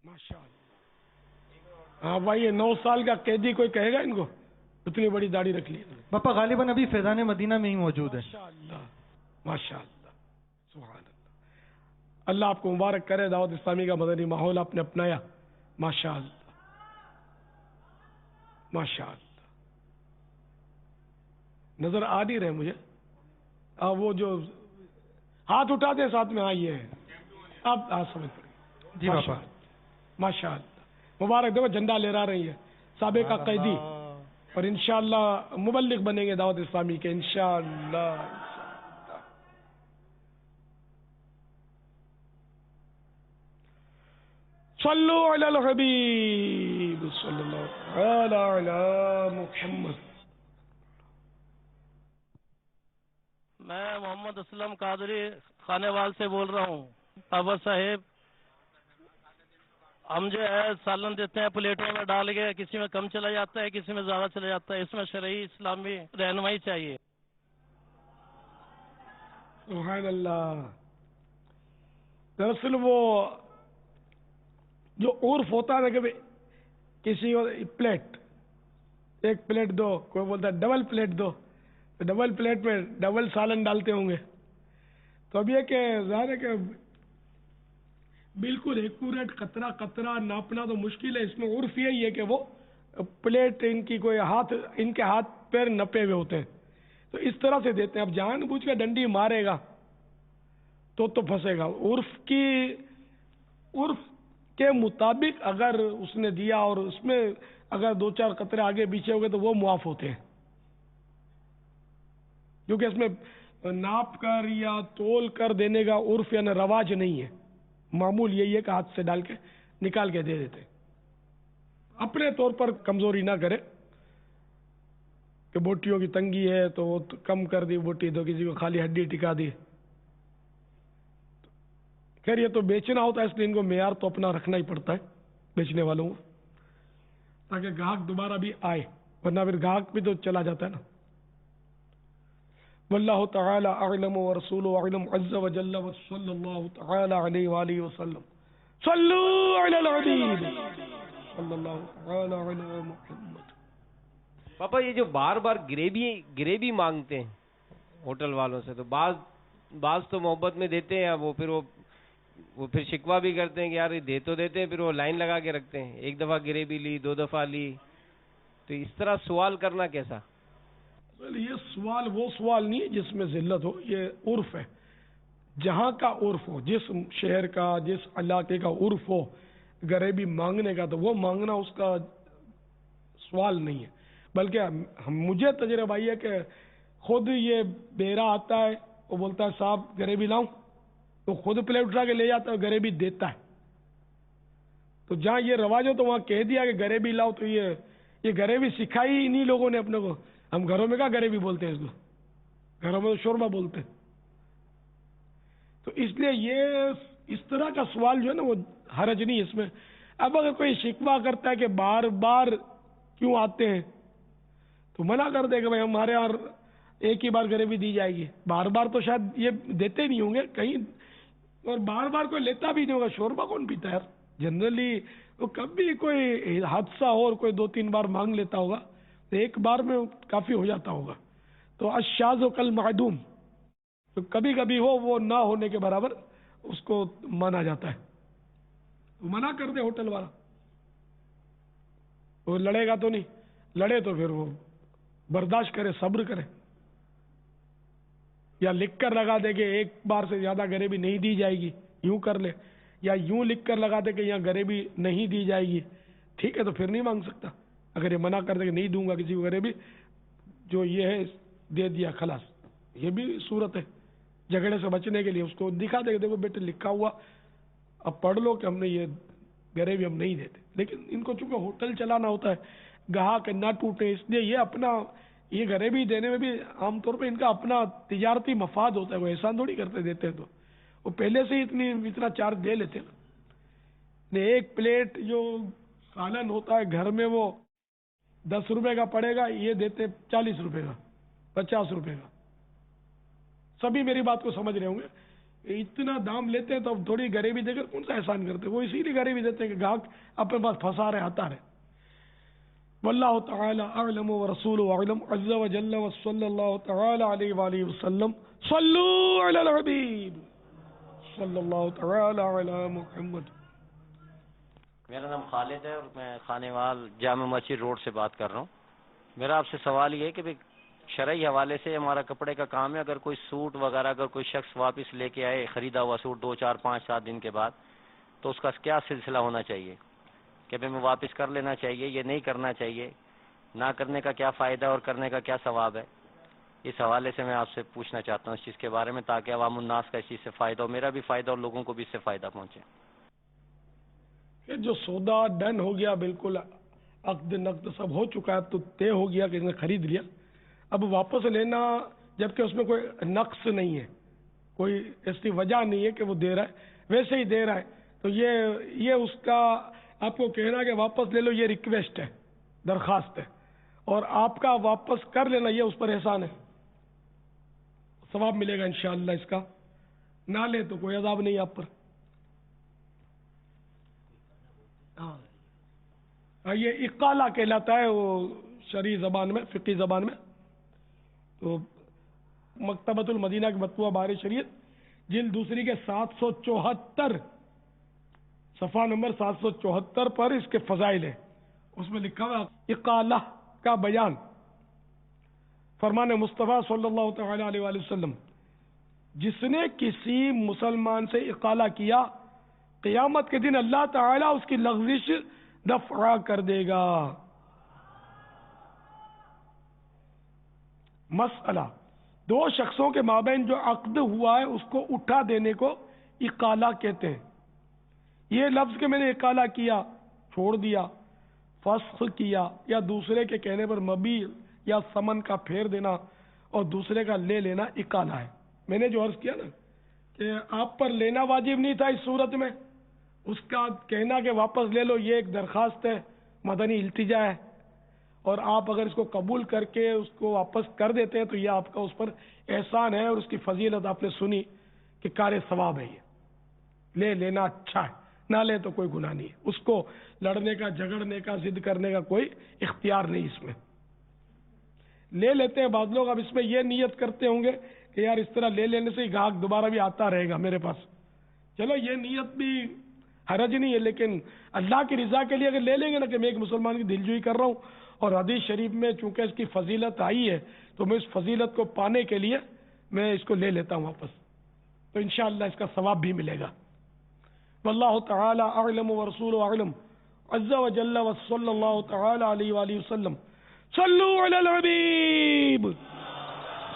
ماشاءاللہ. ہاں بھائی, یہ 9 سال کا قیدی کوئی کہے گا ان کو اتنی بڑی داڑھی رکھ لی. باپا غالباً ابھی فیضان مدینہ میں ہی موجود ہے. ماشاءاللہ ماشاءاللہ سبحان اللہ. اللہ آپ کو مبارک کرے, دعوت اسلامی کا مدنی ماحول آپ نے اپنایا. ماشاءاللہ ماشاءاللہ. نظر آ نہیں رہے مجھے وہ جو ہاتھ اٹھاتے ہیں ساتھ میں, آئیے آپ سمجھ پڑے. جی باپا ماشاءاللہ مبارک. دیکھو جھنڈا لہرا رہی ہے سابقہ قیدی, اور انشاءاللہ مبلغ بنیں گے دعوت اسلامی کے انشاءاللہ. صلو علی الحبیب صلی اللہ علی محمد. میں محمد اسلم قادری خانے وال سے بول رہا ہوں. بابا صاحب, ہم جو ہے سالن دیتے ہیں پلیٹوں میں ڈال کے, کسی میں کم چلا جاتا ہے کسی میں زیادہ چلا جاتا ہے, اس میں شرعی اسلامی رہنمائی چاہیے. سبحان اللہ. دراصل وہ جو عرف ہوتا ہے کہ کسی پلیٹ, ایک پلیٹ دو, کوئی بولتا ہے ڈبل پلیٹ دو, تو ڈبل پلیٹ میں ڈبل سالن ڈالتے ہوں گے. تو اب یہ کہ ظاہر ہے کہ بالکل ایکوریٹ قطرہ قطرہ ناپنا تو مشکل ہے. اس میں عرف یہی ہے کہ وہ پلیٹ ان کی کوئی ہاتھ, ان کے ہاتھ پیر نپے ہوئے ہوتے ہیں, تو اس طرح سے دیتے ہیں. اب جان بوجھ کے ڈنڈی مارے گا تو پھنسے گا. عرف کے مطابق اگر اس نے دیا اور اس میں اگر 2-4 قطرے آگے پیچھے ہو گئے تو وہ معاف ہوتے ہیں, کیونکہ اس میں ناپ کر یا تول کر دینے کا عرف یعنی رواج نہیں ہے. معمول یہی ہے کہ ہاتھ سے ڈال کے نکال کے دے دیتے. اپنے طور پر کمزوری نہ کرے کہ بوٹیوں کی تنگی ہے تو وہ کم کر دی بوٹی, تو کسی کو خالی ہڈی ٹکا دی. خیر یہ تو بیچنا ہوتا ہے, اس لیے ان کو معیار تو اپنا رکھنا ہی پڑتا ہے بیچنے والوں کو, تاکہ گاہک دوبارہ بھی آئے, ورنہ پھر گاہک بھی تو چلا جاتا ہے نا. واللہ تعالی اعلم ورسولہ اعلم عز وجل وصلی اللہ تعالی علیہ وآلہ وسلم. صلو علی الحبیب صلی اللہ تعالی علی محمد. پاپا یہ جو بار بار گریوی مانگتے ہیں ہوٹل والوں سے, تو بعض تو محبت میں دیتے ہیں, وہ پھر شکوہ بھی کرتے ہیں کہ یار دے تو دیتے ہیں, پھر وہ لائن لگا کے رکھتے ہیں. 1 دفعہ گریوی لی, 2 دفعہ لی, تو اس طرح سوال کرنا کیسا؟ یہ سوال وہ سوال نہیں جس میں ذلت ہو, یہ عرف ہے. جہاں کا عرف ہو, جس شہر کا جس علاقے کا عرف ہو, غریبی مانگنے کا، تو وہ مانگنا اس کا سوال نہیں ہے، بلکہ مجھے تجربہ یہ ہے کہ خود یہ بیرا آتا ہے، وہ بولتا ہے صاحب غریبی لاؤں، تو خود پلیٹ اٹھا کے لے جاتا ہے، غریبی دیتا ہے۔ تو جہاں یہ رواج ہو تو وہاں کہہ دیا کہ غریبی لاؤ، تو یہ غریبی سکھائی انہی لوگوں نے اپنے کو۔ ہم گھروں میں کہاں غریبی بولتے ہیں اس کو، گھروں میں تو شوربہ بولتے ہیں۔ تو اس لیے یہ اس طرح کا سوال جو ہے نا وہ حرج نہیں اس میں۔ اب اگر کوئی شکوہ کرتا ہے کہ بار بار کیوں آتے ہیں، تو منع کر دے کہ بھائی ہمارے یہاں ایک ہی بار غریبی دی جائے گی، بار بار تو شاید یہ دیتے نہیں ہوں گے کہیں، اور بار بار کوئی لیتا بھی نہیں ہوگا، شوربہ کون پیتا ہے جنرلی، تو کبھی کوئی حادثہ ہو اور کوئی 2-3 بار مانگ لیتا ہوگا، تو ایک بار میں کافی ہو جاتا ہوگا۔ تو الشاذ کالمعدوم، تو کبھی کبھی ہو وہ نہ ہونے کے برابر اس کو مانا جاتا ہے، تو منع کر دے ہوٹل والا، وہ لڑے گا تو نہیں، لڑے تو پھر وہ برداشت کرے، صبر کرے، یا لکھ کر لگا دے کہ ایک بار سے زیادہ غریبی نہیں دی جائے گی، یوں کر لے، یا یوں لکھ کر لگا دے کہ یہاں غریبی نہیں دی جائے گی، ٹھیک ہے تو پھر نہیں مانگ سکتا۔ اگر یہ منع کر دے کہ نہیں دوں گا کسی کو غریبی، جو یہ ہے دے دیا خلاص، یہ بھی صورت ہے جھگڑے سے بچنے کے لیے، اس کو دکھا دے کہ دیکھو بیٹے لکھا ہوا، اب پڑھ لو کہ ہم نے یہ غریبی ہم نہیں دیتے۔ لیکن ان کو چونکہ ہوٹل چلانا ہوتا ہے، گاہک نہ ٹوٹے، اس لیے یہ اپنا یہ غریبی دینے میں بھی عام طور پہ ان کا اپنا تجارتی مفاد ہوتا ہے، وہ احسان تھوڑی کرتے دیتے ہیں، تو وہ پہلے سے ہی اتنا چارج دے لیتے ہیں۔ ایک پلیٹ جو سالن ہوتا ہے گھر میں وہ 10 روپے کا پڑے گا، یہ دیتے 40 روپے کا، 50 روپے کا۔ سبھی میری بات کو سمجھ رہے ہوں گے، اتنا دام لیتے ہیں تو اب تھوڑی غریبی دے کر کون سا احسان کرتے ہیں، وہ اسی لیے غریبی دیتے ہیں کہ گاہک اپنے پاس پھنسا رہے، آتا رہے۔ واللہ تعالی اعلم ورسولہ اعلم عز وجل وصلی اللہ تعالی علیہ وآلہ وسلم صلو علی الحبیب صلی اللہ تعالی علی محمد۔ میرا نام خالد ہے اور میں خانیوال جامع مسجد روڈ سے بات کر رہا ہوں۔ میرا آپ سے سوال یہ ہے کہ شرعی حوالے سے ہمارا کپڑے کا کام ہے، اگر کوئی سوٹ وغیرہ اگر کوئی شخص واپس لے کے آئے خریدا ہوا سوٹ 2 4 5 7 دن کے بعد، تو اس کا کیا سلسلہ ہونا چاہیے؟ کہ ہمیں واپس کر لینا چاہیے یا نہیں کرنا چاہیے؟ نہ کرنے کا کیا فائدہ اور کرنے کا کیا ثواب ہے؟ اس حوالے سے میں آپ سے پوچھنا چاہتا ہوں اس چیز کے بارے میں، تاکہ عوام الناس کا اس چیز سے فائدہ ہو، میرا بھی فائدہ اور لوگوں کو بھی اس سے فائدہ پہنچے۔ یہ جو سودا ڈن ہو گیا، بالکل عقد نقد سب ہو چکا ہے، تو طے ہو گیا کہ اس نے خرید لیا، اب واپس لینا، جبکہ اس میں کوئی نقص نہیں ہے، کوئی ایسی وجہ نہیں ہے کہ وہ دے رہا ہے، ویسے ہی دے رہا ہے، تو یہ اس کا آپ کو کہنا کہ واپس لے لو، یہ ریکویسٹ ہے، درخواست ہے، اور آپ کا واپس کر لینا یہ اس پر احسان ہے، ثواب ملے گا انشاءاللہ اس کا، نہ لے تو کوئی عذاب نہیں آپ پر۔ یہ اقالہ کہلاتا ہے وہ شرعی زبان میں، فقہی زبان میں۔ تو مکتبۃ المدینہ کی مطبوعہ بار شریعت جلد دوسری کے 774 صفحہ نمبر 774 پر اس کے فضائل ہیں، اس میں لکھا ہوا اقالہ کا بیان، فرمان مصطفیٰ صلی اللہ تعالی علیہ وآلہ وسلم، جس نے کسی مسلمان سے اقالہ کیا قیامت کے دن اللہ تعالیٰ اس کی لغزش دفع کر دے گا۔ مسئلہ، 2 شخصوں کے مابین جو عقد ہوا ہے اس کو اٹھا دینے کو اقالہ کہتے ہیں۔ یہ لفظ کہ میں نے اقالہ کیا، چھوڑ دیا، فسخ کیا، یا دوسرے کے کہنے پر مبیع یا ثمن کا پھیر دینا اور دوسرے کا لے لینا اقالہ ہے۔ میں نے جو عرض کیا نا کہ آپ پر لینا واجب نہیں تھا اس صورت میں، اس کا کہنا کہ واپس لے لو یہ ایک درخواست ہے، مدنی التجا ہے، اور آپ اگر اس کو قبول کر کے اس کو واپس کر دیتے ہیں تو یہ آپ کا اس پر احسان ہے، اور اس کی فضیلت آپ نے سنی کہ کار ثواب ہے، یہ لے لینا اچھا ہے، نہ لے تو کوئی گناہ نہیں ہے، اس کو لڑنے کا، جھگڑنے کا، ضد کرنے کا کوئی اختیار نہیں اس میں، لے لیتے ہیں۔ بعض لوگ اب اس میں یہ نیت کرتے ہوں گے کہ یار اس طرح لے لینے سے ہی گاہک دوبارہ بھی آتا رہے گا میرے پاس، چلو یہ نیت بھی حرج نہیں ہے، لیکن اللہ کی رضا کے لیے اگر لے لیں گے نا کہ میں ایک مسلمان کی دلجوئی کر رہا ہوں، اور حدیث شریف میں چونکہ اس کی فضیلت آئی ہے تو میں اس فضیلت کو پانے کے لیے میں اس کو لے لیتا ہوں واپس، تو انشاءاللہ اس کا ثواب بھی ملے گا۔ واللہ تعالی اعلم ورسولہ اعلم عز وجل وصلی اللہ تعالی علیہ وآلہ وسلم صلو علی الحبیب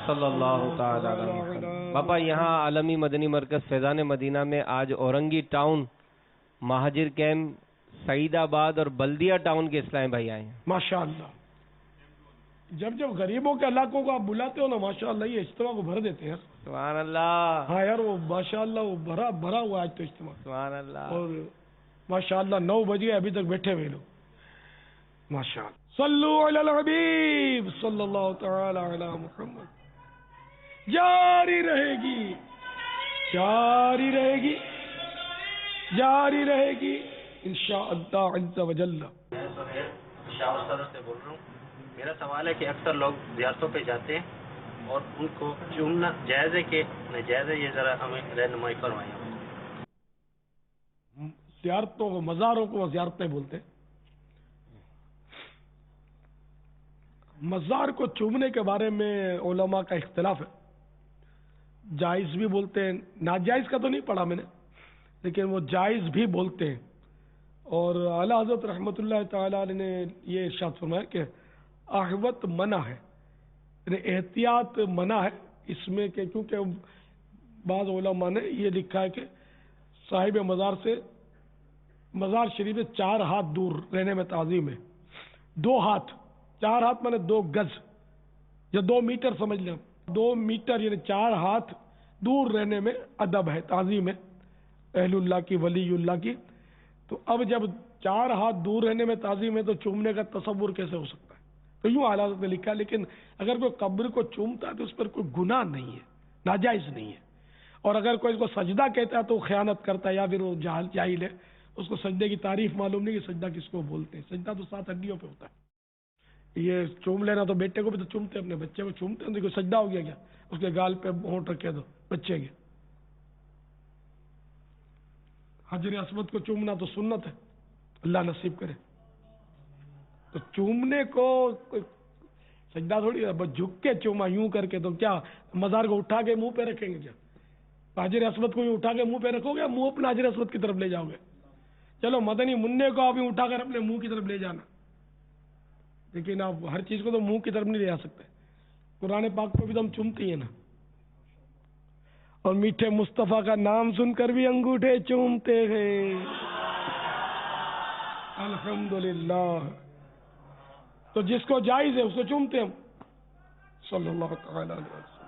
صلی اللہ تعالی علیہ وسلم۔ باپا یہاں عالمی مدنی مرکز فیضان مدینہ میں آج اورنگی ٹاؤن، مہاجر کیمپ، سعید آباد اور بلدیہ ٹاؤن کے اسلامی بھائی آئے ہیں۔ ماشاءاللہ، جب غریبوں کے علاقوں کو آپ بلاتے ہو نا ماشاءاللہ یہ اجتماع کو بھر دیتے ہیں یار۔ سبحان اللہ۔ ہاں یار وہ ماشاءاللہ وہ بھرا ہوا آج تو اجتماع۔ سبحان اللہ۔ اور ماشاءاللہ 9 بج گئے ابھی تک بیٹھے ہوئے لوگ ماشاءاللہ۔ صلو علی الحبیب صلی اللہ تعالی علی محمد۔ جاری رہے گی، جاری رہے گی، جاری رہے گی انشاءاللہ عز وجل۔ شاہ صدر سے بول رہا ہوں۔ میرا سوال ہے کہ اکثر لوگ زیارتوں پہ جاتے ہیں اور ان کو چومنا جائز ہے کہ ناجائز ہے، یہ ذرا ہمیں رہنمائی فرمائیں۔ زیارتوں کو، مزاروں کو زیارتیں بولتے ہیں۔ مزار کو چومنے کے بارے میں علماء کا اختلاف ہے، جائز بھی بولتے ہیں، ناجائز کا تو نہیں پڑھا میں نے، لیکن وہ جائز بھی بولتے ہیں۔ اور اعلیٰ حضرت رحمۃ اللہ تعالی علیہ نے یہ ارشاد فرمایا کہ احوط منع ہے، یعنی احتیاط منع ہے اس میں کہ کیونکہ بعض علماء نے یہ لکھا ہے کہ صاحب مزار سے، مزار شریف سے 4 ہاتھ دور رہنے میں تعظیم ہے۔ 2 ہاتھ، 4 ہاتھ میں نے 2 گز یا 2 میٹر سمجھ لیں، 2 میٹر یعنی 4 ہاتھ دور رہنے میں ادب ہے، تعظیم ہے اہل اللہ کی، ولی اللہ کی۔ تو اب جب 4 ہاتھ دور رہنے میں تعظیم ہے تو چومنے کا تصور کیسے ہو سکتا ہے؟ تو یوں اعلیٰ حضرت نے لکھا، لیکن اگر کوئی قبر کو چومتا ہے تو اس پر کوئی گناہ نہیں ہے، ناجائز نہیں ہے۔ اور اگر کوئی اس کو سجدہ کہتا ہے تو وہ خیانت کرتا ہے یا پھر وہ جاہل ہے، اس کو سجدے کی تعریف معلوم نہیں کہ سجدہ کس کو بولتے ہیں۔ سجدہ تو 7 ہڈیوں پہ ہوتا ہے۔ یہ چوم لینا تو بیٹے کو بھی تو چومتے ہیں، اپنے بچے کو چومتے ہیں، کوئی سجدہ ہو گیا کیا؟ اس کے گال پہ ہونٹ رکھے تو بچے کے۔ حجر اسود کو چومنا تو سنت ہے، اللہ نصیب کرے۔ تو چومنے کو کوئی سجدہ تھوڑی ہے، بس جھک کے چوما یوں کر کے، تو کیا مزار کو اٹھا کے منہ پہ رکھیں گے کیا؟ حجر اسود کو یوں اٹھا کے منہ پہ رکھو گے، منہ اپنا حجر اسود کی طرف لے جاؤ گے؟ چلو مدنی منع کو آپ یوں اٹھا کر اپنے منہ کی طرف لے جانا، لیکن آپ ہر چیز کو تو منہ کی طرف نہیں لے جا سکتے۔ قرآن پاک کو بھی تو ہم چومتے ہیں نا، اور میٹھے مصطفیٰ کا نام سن کر بھی انگوٹھے چومتے ہیں، الحمدللہ۔ تو جس کو جائز ہے اس کو چومتے ہیں ہم، صلی اللہ تعالی علیہ وسلم۔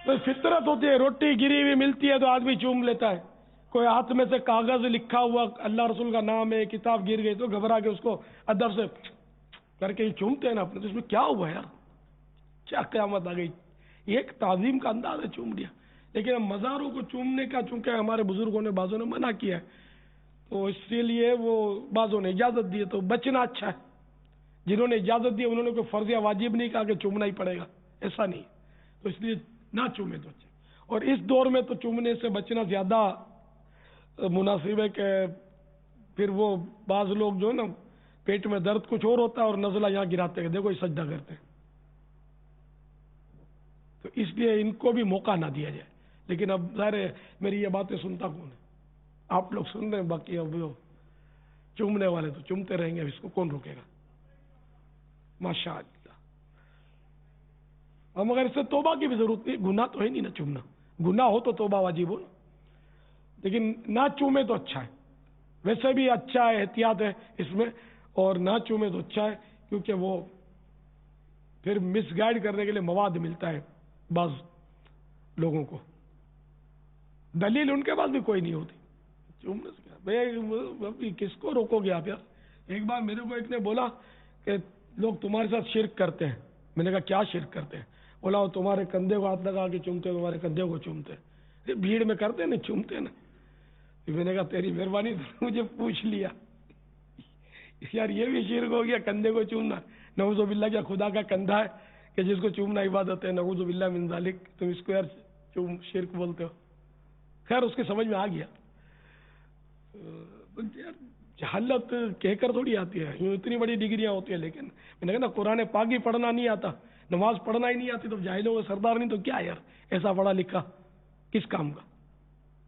تو فطرت ہوتی ہے، روٹی گری ہوئی ملتی ہے تو آدمی چوم لیتا ہے، کوئی ہاتھ میں سے کاغذ لکھا ہوا اللہ رسول کا نام ہے، کتاب گر گئی تو گھبرا کے اس کو ادب سے کر کے چومتے ہیں نا اپنے، تو اس میں کیا ہوا یار؟ کیا قیامت آ گئی؟ یہ ایک تعظیم کا انداز ہے، چوم لیا۔ لیکن مزاروں کو چومنے کا چونکہ ہمارے بزرگوں نے، بعضوں نے منع کیا ہے، تو اس لیے وہ بعضوں نے اجازت دی ہے، تو بچنا اچھا ہے۔ جنہوں نے اجازت دی انہوں نے کوئی فرض یا واجب نہیں کہا کہ چومنا ہی پڑے گا، ایسا نہیں، تو اس لیے نہ چومے تو اچھا۔ اور اس دور میں تو چومنے سے بچنا زیادہ مناسب ہے کہ پھر وہ بعض لوگ جو ہے نا پیٹ میں درد کچھ اور ہوتا ہے اور نزلہ یہاں گراتے ہیں، دیکھو یہ سجدہ کرتے ہیں، تو اس لیے ان کو بھی موقع نہ دیا جائے۔ لیکن اب ظاہر ہے میری یہ باتیں سنتا کون ہے؟ آپ لوگ سن رہے ہیں، باقی اب وہ چومنے والے تو چومتے رہیں گے، اب اس کو کون روکے گا؟ ماشاء اللہ۔ اب مگر اس سے توبہ کی بھی ضرورت نہیں، گناہ تو ہے نہیں نا چومنا، گناہ ہو تو توبہ واجب ہو نا، لیکن نہ چومے تو اچھا ہے، ویسے بھی اچھا ہے، احتیاط ہے اس میں، اور نہ چومے تو اچھا ہے، کیونکہ وہ پھر مس گائیڈ کرنے کے لیے مواد ملتا ہے بعض لوگوں کو، دلیل ان کے پاس بھی کوئی نہیں ہوتی چومنے سے کیا بھائی، کس کو روکو گے آپ یار؟ ایک بار میرے کو ایک نے بولا کہ لوگ تمہارے ساتھ شرک کرتے ہیں، میں نے کہا کیا شرک کرتے ہیں؟ بولا وہ تمہارے کندھے کو ہاتھ لگا کے چومتے، تمہارے کندھے کو چومتے، بھیڑ میں کرتے نا چومتے نا۔ میں نے کہا تیری مہربانی مجھے پوچھ لیا یار، یہ بھی شرک ہو گیا کندھے کو چومنا؟ نعوذ باللہ، کیا خدا کا کندھا ہے کہ جس کو چومنا عبادت ہے؟ نعوذ باللہ من ذالک، تم اس کو یار شرک بولتے ہو؟ خیر اس کے سمجھ میں آ گیا، جہالت کہہ کر تھوڑی آتی ہے، یوں اتنی بڑی ڈگریاں ہوتی ہیں، لیکن میں نے کہا نا قرآن پاک ہی پڑھنا نہیں آتا، نماز پڑھنا ہی نہیں آتی، تو جاہلوں کا سردار نہیں تو کیا یار، ایسا پڑھا لکھا کس کام کا؟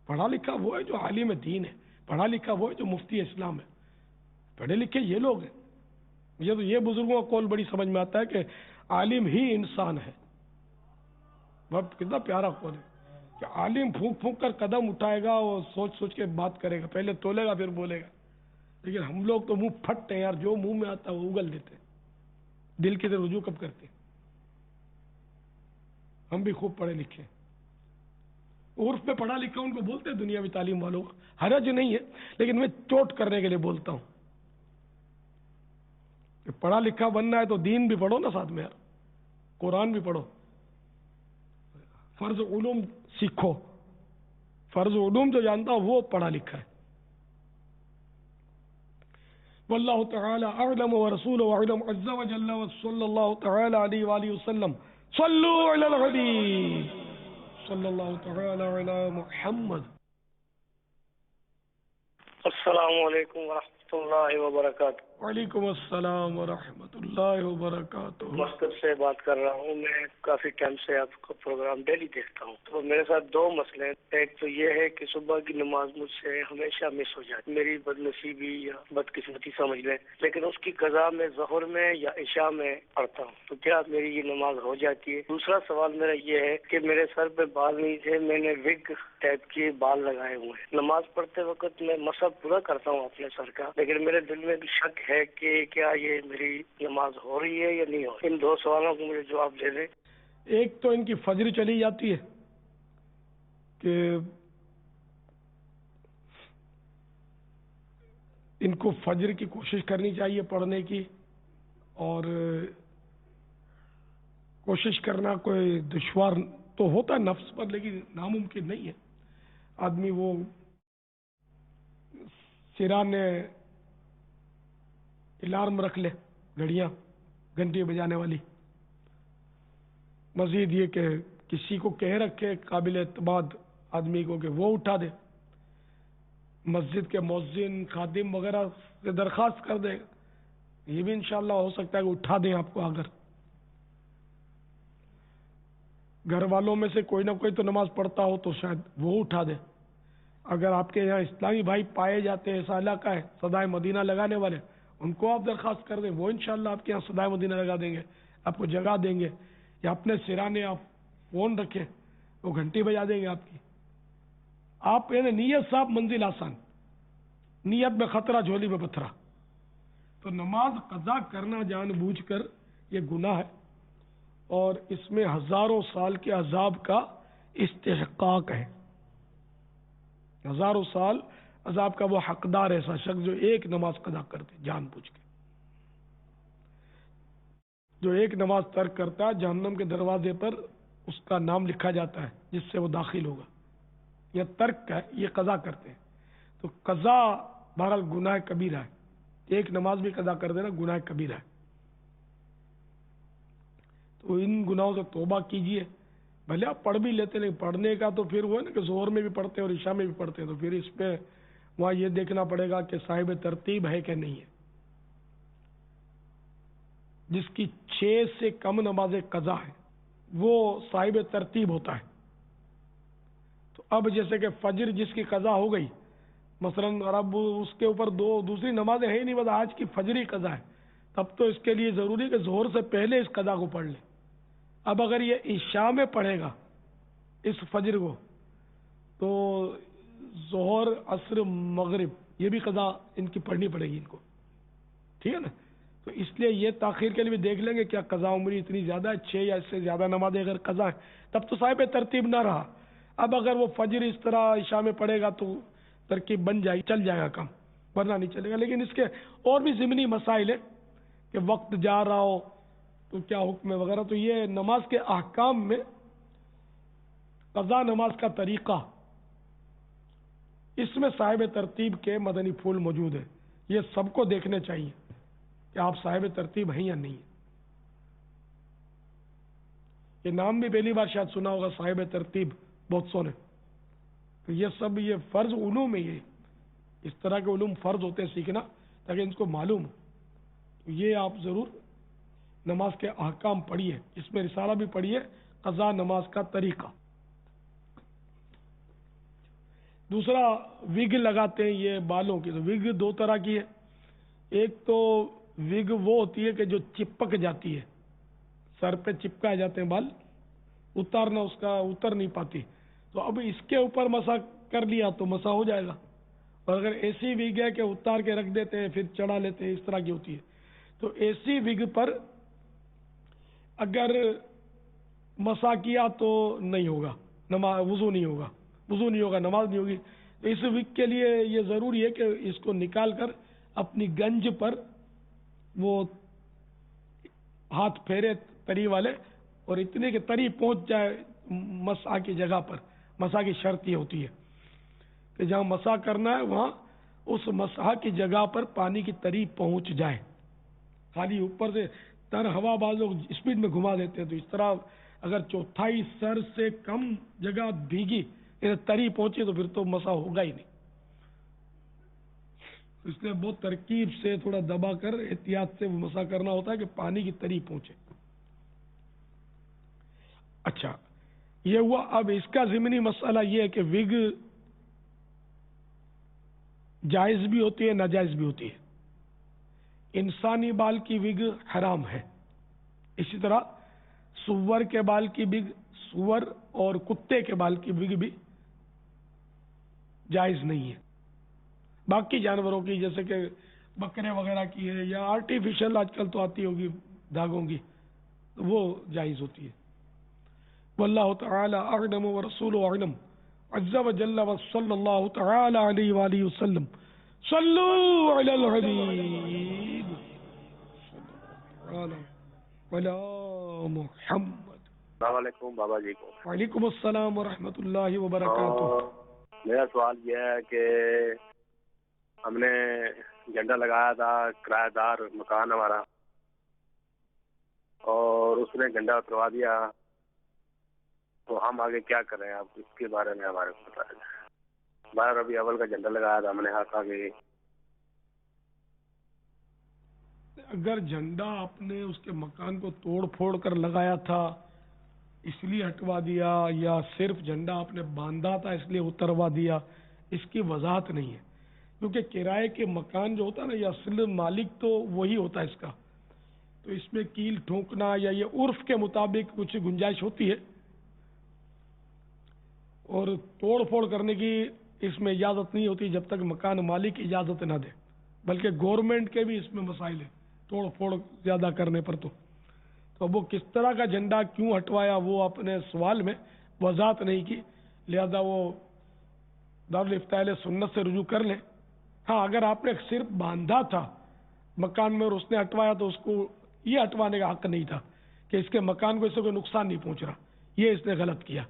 پڑھا لکھا وہ ہے جو عالم دین ہے، پڑھا لکھا وہ ہے جو مفتی اسلام ہے، پڑھے لکھے یہ لوگ ہیں۔ مجھے تو یہ بزرگوں کا قول بڑی سمجھ میں آتا ہے کہ عالم ہی انسان ہے، بہت کتنا پیارا قول ہے کہ عالم پھونک پھونک کر قدم اٹھائے گا، وہ سوچ سوچ کے بات کرے گا، پہلے تولے گا پھر بولے گا، لیکن ہم لوگ تو منہ پھٹ ہیں یار، جو منہ میں آتا ہے وہ اگل دیتے ہیں، دل کی طرف رجوع کب کرتے ہیں؟ ہم بھی خوب پڑھے لکھے ہیں، عرف میں پڑھا لکھا ان کو بولتے ہیں دنیاوی تعلیم والوں کو، حرج نہیں ہے، لیکن میں چوٹ کرنے کے لیے بولتا ہوں کہ پڑھا لکھا بننا ہے تو دین بھی پڑھو نا ساتھ میں یار، قرآن بھی پڑھو، فرض علوم سیکھو، فرض علوم جو جانتا ہو وہ پڑھا لکھا ہے۔ واللہ تعالی اعلم ورسولہ اعلم عز وجل وصلی اللہ تعالی علیہ وآلہ وسلم صلو علی الحبیب صلی اللہ تعالی علی محمد۔ السلام علیکم ورحمۃ اللہ وبرکاتہ۔ وعلیکم السلام ورحمۃ اللہ وبرکاتہ۔ مسکت سے بات کر رہا ہوں، میں کافی ٹائم سے آپ کا پروگرام ڈیلی دیکھتا ہوں، تو میرے ساتھ دو مسئلے ہیں۔ ایک تو یہ ہے کہ صبح کی نماز مجھ سے ہمیشہ مس ہو جاتی، میری بد نصیبی یا بدقسمتی سمجھ لیں، لیکن اس کی قضا میں ظہر میں یا عشاء میں پڑھتا ہوں، تو کیا میری یہ نماز ہو جاتی ہے؟ دوسرا سوال میرا یہ ہے کہ میرے سر پہ بال نہیں تھے، میں نے وگ ٹائپ کے بال لگائے ہوئے ہیں، نماز پڑھتے وقت میں مسح پورا کرتا ہوں اپنے سر کا، لیکن میرے دل میں بھی شک ہے کہ کیا یہ میری نماز ہو رہی ہے یا نہیں ہو رہی؟ ان دو سوالوں کو مجھے جواب دے دیں۔ ایک تو ان کی فجر چلی جاتی ہے کہ ان کو فجر کی کوشش کرنی چاہیے پڑھنے کی، اور کوشش کرنا کوئی دشوار تو ہوتا ہے نفس پر، لیکن ناممکن نہیں ہے۔ آدمی وہ سرانے الارم رکھ لے، گھڑیاں گھنٹی بجانے والی، مزید یہ کہ کسی کو کہہ رکھے قابل اعتماد آدمی کو کہ وہ اٹھا دے، مسجد کے مؤذن خادم وغیرہ سے درخواست کر دے، یہ بھی انشاءاللہ ہو سکتا ہے کہ اٹھا دیں آپ کو۔ اگر گھر والوں میں سے کوئی نہ کوئی تو نماز پڑھتا ہو تو شاید وہ اٹھا دے۔ اگر آپ کے یہاں اسلامی بھائی پائے جاتے ہیں، ایسا علاقہ ہے صدائے مدینہ لگانے والے، ان کو آپ درخواست کر دیں، وہ انشاءاللہ آپ کے یہاں صدائے مدینہ لگا دیں گے، آپ کو جگہ دیں گے، یا اپنے سرانے آپ فون رکھیں، وہ گھنٹی بجا دیں گے آپ کی۔ آپ یعنی نیت صاحب منزل آسان، نیت میں خطرہ جھولی میں پتھرا۔ تو نماز قضا کرنا جان بوجھ کر یہ گناہ ہے، اور اس میں ہزاروں سال کے عذاب کا استحقاق ہے، ہزاروں سال عذاب کا وہ حقدار ایسا شخص جو ایک نماز قضا کرتے جان بوجھ کے۔ جو ایک نماز ترک کرتا ہے جہنم کے دروازے پر اس کا نام لکھا جاتا ہے جس سے وہ داخل ہوگا۔ یہ ترک ہے، یہ قضا کرتے ہیں، تو قضا بہرحال گناہ کبیرہ ہے، ایک نماز بھی قضا کر دینا گناہ کبیرہ ہے۔ تو ان گناہوں سے توبہ کیجئے، بھلے آپ پڑھ بھی لیتے، لیکن پڑھنے کا تو پھر وہ ہے نا کہ ظہر میں بھی پڑھتے ہیں اور عشاء میں بھی پڑھتے ہیں، تو پھر اس پہ وہاں یہ دیکھنا پڑے گا کہ صاحب ترتیب ہے کہ نہیں ہے۔ جس کی 6 سے کم نمازیں قضا ہے وہ صاحب ترتیب ہوتا ہے۔ تو اب جیسے کہ فجر جس کی قضا ہو گئی مثلا، اور اب اس کے اوپر دوسری نمازیں ہیں ہی نہیں، بس آج کی فجری قضا ہے، تب تو اس کے لیے ضروری ہے کہ ظہر سے پہلے اس قضا کو پڑھ لے۔ اب اگر یہ عشاء میں پڑھے گا اس فجر کو، تو ظہر عصر مغرب یہ بھی قضا ان کی پڑھنی پڑے گی ان کو، ٹھیک ہے نا؟ تو اس لیے یہ تاخیر کے لیے بھی دیکھ لیں گے کیا قضا عمری اتنی زیادہ ہے، 6 یا اس سے زیادہ نمازیں اگر قضا ہے تب تو صاحب ترتیب نہ رہا۔ اب اگر وہ فجر اس طرح عشاء میں پڑھے گا تو ترکیب بن جائے، چل جائے گا کام، ورنہ نہیں چلے گا۔ لیکن اس کے اور بھی ضمنی مسائل ہیں کہ وقت جا رہا ہو تو کیا حکم ہے وغیرہ، تو یہ نماز کے احکام میں قضا نماز کا طریقہ، اس میں صاحب ترتیب کے مدنی پھول موجود ہیں، یہ سب کو دیکھنے چاہیے کہ آپ صاحب ترتیب ہیں یا نہیں ہیں۔ یہ نام بھی پہلی بار شاید سنا ہوگا، صاحب ترتیب، بہت سو نے۔ تو یہ سب یہ فرض علوم ہے، یہ اس طرح کے علوم فرض ہوتے ہیں سیکھنا تاکہ ان کو معلوم ہو. تو یہ آپ ضرور نماز کے احکام پڑھیے. اس میں رسالہ بھی پڑھیے قضا نماز کا طریقہ. دوسرا وگ لگاتے ہیں یہ بالوں کی. تو وگ دو طرح کی ہے. ایک تو وگ وہ ہوتی ہے کہ جو چپک جاتی ہے, سر پہ چپکا جاتے ہیں بال, اتارنا اس کا اتر نہیں پاتی. تو اب اس کے اوپر مسح کر لیا تو مسح ہو جائے گا. اور اگر ایسی وگ ہے کہ اتار کے رکھ دیتے ہیں پھر چڑھا لیتے ہیں, اس طرح کی ہوتی ہے. تو ایسی وگ پر اگر مسح کیا تو نہیں ہوگا, نماز وضو نہیں ہوگا, نماز نہیں ہوگی. تو اس وگ کے لیے یہ ضروری ہے کہ اس کو نکال کر اپنی گنج پر وہ ہاتھ پھیرے تری والے, اور اتنے کہ تری پہنچ جائے مسح کی جگہ پر. مسح کی شرط یہ ہوتی ہے کہ جہاں مسح کرنا ہے وہاں اس مسح کی جگہ پر پانی کی تری پہنچ جائے. خالی اوپر سے تر ہوا باز لوگ اسپیڈ میں گھما دیتے ہیں, تو اس طرح اگر چوتھائی سر سے کم جگہ بھیگی تری پہنچی تو پھر تو مسح ہوگا ہی نہیں. اس لیے بہت ترکیب سے تھوڑا دبا کر احتیاط سے وہ مسح کرنا ہوتا ہے کہ پانی کی تری پہنچے. اچھا یہ ہوا. اب اس کا ضمنی مسئلہ یہ ہے کہ وگ جائز بھی ہوتی ہے ناجائز بھی ہوتی ہے. انسانی بال کی وگ حرام ہے. اسی طرح سور کے بال کی وگ, سور اور کتے کے بال کی وگ بھی جائز نہیں ہے. باقی جانوروں کی جیسے کہ بکرے وغیرہ کی ہے یا آرٹیفیشل آج کل تو آتی ہوگی دھاگوں کی, وہ جائز ہوتی ہے. واللہ تعالی اعلم ورسولہ اعلم عز وجل وصلی اللہ تعالی علیہ وآلہ وسلم. صلوا علی الحبیب وعلی محمد. السلام علیکم بابا جی کو. وعلیکم السلام ورحمۃ اللہ وبرکاتہ. میرا سوال یہ ہے کہ ہم نے جھنڈا لگایا تھا, کرایہ دار مکان ہمارا, اور اس نے جھنڈا اتروا دیا, تو ہم آگے کیا کریں؟ آپ اس کے بارے میں ہمارے کو بتائیں. 12 ربیع اول کا جھنڈا لگایا تھا ہم نے, ہاتھ آگے. اگر جھنڈا آپ نے اس کے مکان کو توڑ پھوڑ کر لگایا تھا اس لیے ہٹوا دیا, یا صرف جھنڈا آپ نے باندھا تھا اس لیے اتروا دیا, اس کی وضاحت نہیں ہے. کیونکہ کرائے کے مکان جو ہوتا ہے نا, یا اصل مالک تو وہی ہوتا ہے اس کا, تو اس میں کیل ٹھونکنا یا یہ عرف کے مطابق کچھ گنجائش ہوتی ہے, اور توڑ پھوڑ کرنے کی اس میں اجازت نہیں ہوتی جب تک مکان مالک اجازت نہ دے. بلکہ گورنمنٹ کے بھی اس میں مسائل ہیں توڑ پھوڑ زیادہ کرنے پر. تو وہ کس طرح کا جھنڈا کیوں ہٹوایا وہ اپنے سوال میں وضاحت نہیں کی, لہذا وہ دارالفتاء اہل سنت سے رجوع کر لیں. ہاں اگر آپ نے صرف باندھا تھا مکان میں اور اس نے ہٹوایا تو اس کو یہ ہٹوانے کا حق نہیں تھا کہ اس کے مکان کو اس سے کوئی نقصان نہیں پہنچ رہا, یہ اس نے غلط کیا.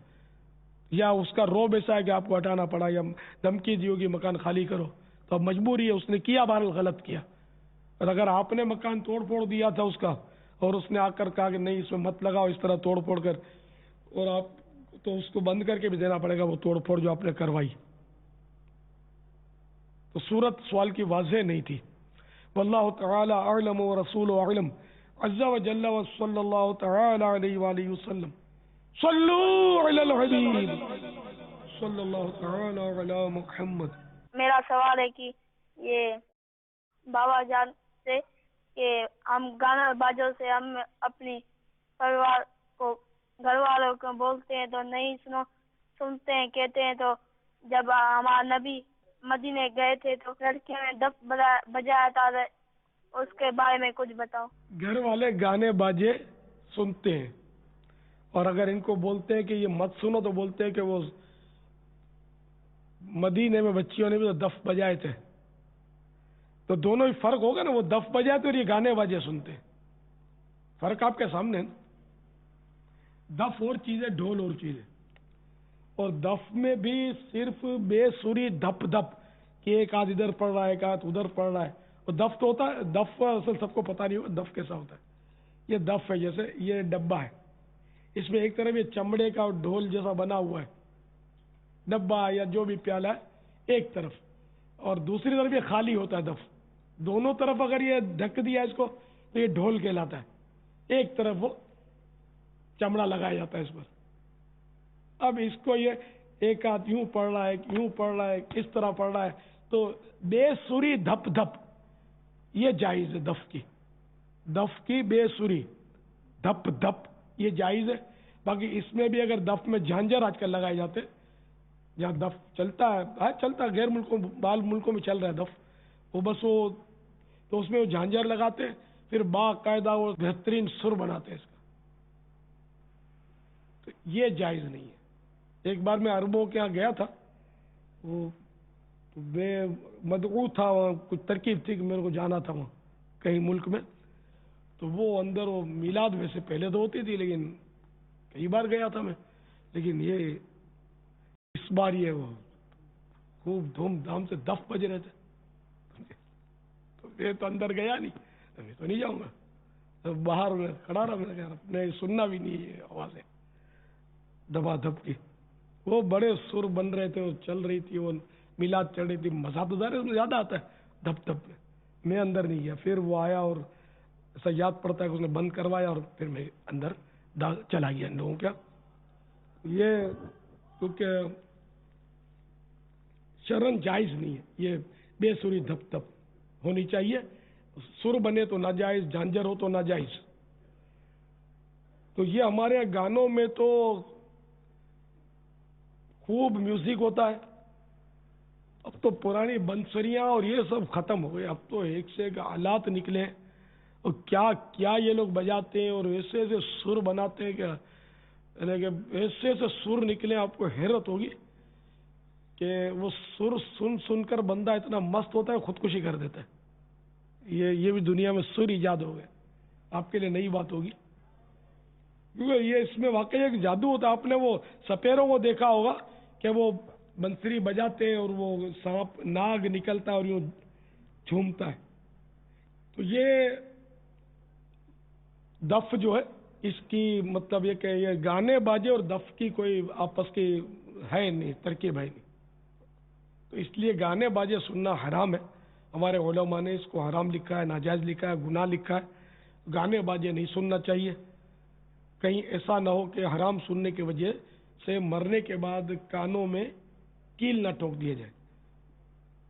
یا اس کا روب ایسا ہے کہ آپ کو ہٹانا پڑا, یا دھمکی دی ہوگی مکان خالی کرو, تو اب مجبوری ہے, اس نے کیا بہرحال غلط کیا. اور اگر آپ نے مکان توڑ پھوڑ دیا تھا اس کا اور اس نے آ کر کہا کہ نہیں اس میں مت لگاؤ اس طرح توڑ پھوڑ کر, اور آپ تو اس کو بند کر کے بھی دینا پڑے گا وہ توڑ پھوڑ جو آپ نے کروائی. تو صورت سوال کی واضح نہیں تھی. واللہ تعالی اعلم ورسولہ اعلم عز وجل وصلی اللہ تعالی علیہ وآلہ وسلم. صلوا علی الحبیب صلی اللہ تعالی علی محمد. میرا سوال ہے کہ یہ بابا جان سے کہ ہم گانا باجوں سے ہم اپنی پریوار کو گھر والوں کو بولتے ہیں تو نہیں سنتے ہیں, کہتے ہیں. تو جب ہمارا نبی مدینے گئے تھے تو لڑکیوں نے دف بجایا تھا, اس کے بارے میں کچھ بتاؤ. گھر والے گانے باجے سنتے ہیں, اور اگر ان کو بولتے ہیں کہ یہ مت سنو تو بولتے ہیں کہ وہ مدینے میں بچیوں نے بھی تو دف بجائے تھے. تو دونوں ہی فرق ہوگا نا, وہ دف بجائے تو اور یہ گانے باجے سنتے ہیں. فرق آپ کے سامنے ہے. دف اور چیز ہے, ڈھول اور چیز ہے. اور دف میں بھی صرف بے سری دھپ دھپ کہ ایک آدھ ادھر پڑ رہا ہے ایک آدھ ادھر پڑ رہا ہے. اور دف تو ہوتا ہے, دف اصل سب کو پتہ نہیں ہوگا دف کیسا ہوتا ہے. یہ دف ہے, جیسے یہ ڈبہ ہے, اس میں ایک طرف یہ چمڑے کا ڈھول جیسا بنا ہوا ہے ڈبہ یا جو بھی پیالہ ہے ایک طرف, اور دوسری طرف یہ خالی ہوتا ہے دف. دونوں طرف اگر یہ ڈھک دیا اس کو تو یہ ڈھول کہلاتا ہے. ایک طرف وہ چمڑا لگایا جاتا ہے اس پر. اب اس کو یہ ایک ہاتھ یوں پڑ رہا ہے, یوں پڑ رہا ہے, کس طرح پڑ رہا ہے, تو بے سری دھپ دھپ یہ جائز ہے. دف کی بے سری دھپ دھپ یہ جائز ہے. باقی اس میں بھی اگر دف میں جھانجر آج کل لگائے جاتے, جہاں دف چلتا ہے چلتا ہے غیر ملکوں بال ملکوں میں چل رہا ہے دف, وہ بس وہ تو اس میں وہ جھانجر لگاتے ہیں, پھر باقاعدہ وہ بہترین سر بناتے ہیں اس کا. تو یہ جائز نہیں ہے. ایک بار میں عربوں کے یہاں گیا تھا, وہ میں مدعو تھا, وہاں کچھ ترکیب تھی کہ میرے کو جانا تھا وہاں کہیں ملک میں. تو وہ اندر وہ میلاد میں سے پہلے تو ہوتی تھی, لیکن کئی بار گیا تھا میں, لیکن یہ اس بار یہ وہ خوب دھوم دھام سے دف بج رہے تھے. تو میں تو اندر گیا نہیں, میں تو نہیں جاؤں گا. باہر میں کھڑا رہا, میں نے سننا بھی نہیں یہ آوازیں دبا دھپ کی. وہ بڑے سر بن رہے تھے, وہ چل رہی تھی, وہ میلاد چڑھ رہی تھی. مزہ تو اس میں زیادہ آتا ہے دھپ دھپ میں اندر نہیں گیا. پھر وہ آیا اور ایسا یاد پڑتا ہے کہ اس نے بند کروایا, اور پھر میں اندر چلا گیا ان لوگوں کا. یہ کیونکہ شرن جائز نہیں ہے, یہ بے سری دھپ دھپ ہونی چاہیے. سر بنے تو ناجائز, جھانجر ہو تو ناجائز. تو یہ ہمارے گانوں میں تو خوب میوزک ہوتا ہے. اب تو پرانی بنسریاں اور یہ سب ختم ہو گئے. اب تو ایک سے ایک آلات نکلے, اور کیا کیا یہ لوگ بجاتے ہیں, اور ایسے ایسے سر بناتے ہیں, کیا ایسے ایسے سر نکلے, آپ کو حیرت ہوگی کہ وہ سر سن سن کر بندہ اتنا مست ہوتا ہے خودکشی کر دیتا ہے. یہ بھی دنیا میں سر ایجاد ہو گئے, آپ کے لیے نئی بات ہوگی, کیونکہ یہ اس میں واقعی ایک جادو ہوتا ہے. آپ نے وہ سپیروں کو دیکھا ہوگا کہ وہ بنسری بجاتے ہیں اور وہ سانپ ناگ نکلتا ہے اور یوں جھومتا ہے. تو یہ دف جو ہے اس کی مطلب یہ کہ یہ گانے باجے اور دف کی کوئی آپس کی ہے نہیں, ترکیب ہے نہیں. تو اس لیے گانے باجے سننا حرام ہے. ہمارے علماء نے اس کو حرام لکھا ہے, ناجائز لکھا ہے, گناہ لکھا ہے. گانے باجے نہیں سننا چاہیے. کہیں ایسا نہ ہو کہ حرام سننے کی وجہ سے مرنے کے بعد کانوں میں کیل نہ ٹھوک دیے جائے.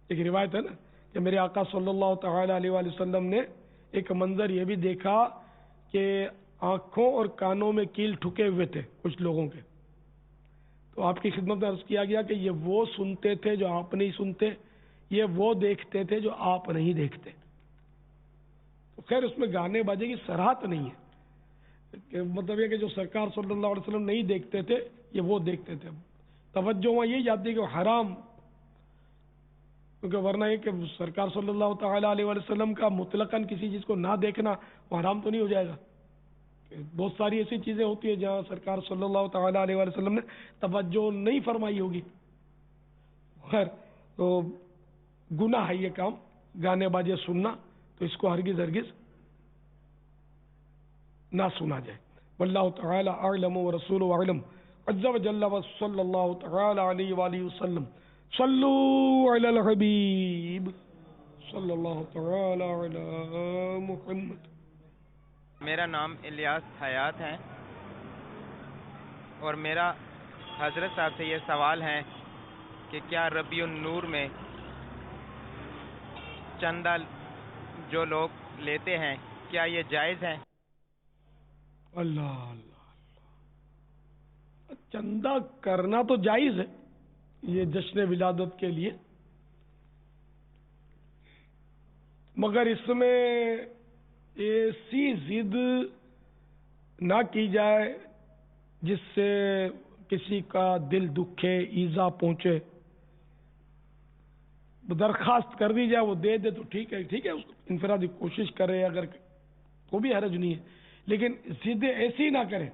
ایک روایت ہے نا کہ میرے آقا صلی اللہ تعالی علیہ وآلہ وسلم نے ایک منظر یہ بھی دیکھا کہ آنکھوں اور کانوں میں کیل ٹھکے ہوئے تھے کچھ لوگوں کے. تو آپ کی خدمت میں عرض کیا گیا کہ یہ وہ سنتے تھے جو آپ نہیں سنتے, یہ وہ دیکھتے تھے جو آپ نہیں دیکھتے. تو خیر اس میں گانے باجے کی صراحت نہیں ہے, کہ مطلب یہ کہ جو سرکار صلی اللہ علیہ وسلم نہیں دیکھتے تھے یہ وہ دیکھتے تھے. توجہ وہاں یہی جاتی ہے کہ حرام, کیونکہ ورنہ یہ کہ سرکار صلی اللہ تعالی علیہ وسلم کا مطلقاً کسی چیز کو نہ دیکھنا وہ حرام تو نہیں ہو جائے گا. بہت ساری ایسی چیزیں ہوتی ہیں جہاں سرکار صلی اللہ تعالی علیہ وسلم نے توجہ نہیں فرمائی ہوگی. خیر تو گناہ ہے یہ کام گانے باجے سننا, تو اس کو ہرگز ہرگز نہ سنا جائے. واللہ تعالی اعلم ورسولہ اعلم عز وجل وصلی اللہ تعالی علیہ وآلہ وسلم. صلو علی الحبیب صلی اللہ تعالی علی محمد. میرا نام الیاس حیات ہے, اور میرا حضرت صاحب سے یہ سوال ہے کہ کیا ربیع النور میں چندہ جو لوگ لیتے ہیں کیا یہ جائز ہے؟ اللہ اللہ, چندہ کرنا تو جائز ہے یہ جشن ولادت کے لیے, مگر اس میں ایسی ضد نہ کی جائے جس سے کسی کا دل دکھے, ایذا پہنچے. درخواست کر دی جائے, وہ دے دے تو ٹھیک ہے, اس کو انفرادی کوشش کرے اگر تو بھی حرج نہیں ہے, لیکن ضد ایسی نہ کرے,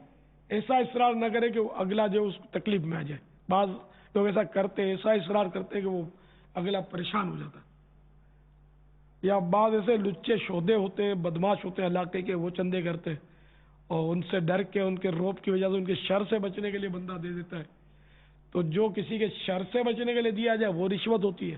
ایسا اصرار نہ کرے کہ وہ اگلا جو اس کو تکلیف میں آ جائے. بعض لوگ ایسا کرتے, ایسا اصرار کرتے کہ وہ اگلا پریشان ہو جاتا ہے. یا بعض ایسے لچے شودے ہوتے ہیں, بدماش ہوتے ہیں علاقے کے, وہ چندے کرتے ہیں اور ان سے ڈر کے, ان کے روب کی وجہ سے, ان کے شر سے بچنے کے لیے بندہ دے دیتا ہے. تو جو کسی کے شر سے بچنے کے لیے دیا جائے وہ رشوت ہوتی ہے,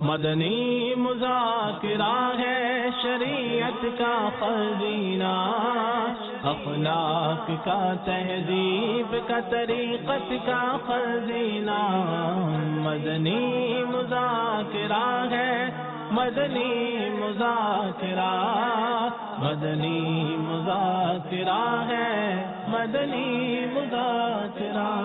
مدنی مذاکرہ ہے شریعت کا خزینہ، اخلاق کا تہذیب کا طریقت کا خزینہ، مدنی مذاکرہ ہے، مدنی مذاکرہ، مدنی مذاکرہ ہے، مدنی مذاکرہ۔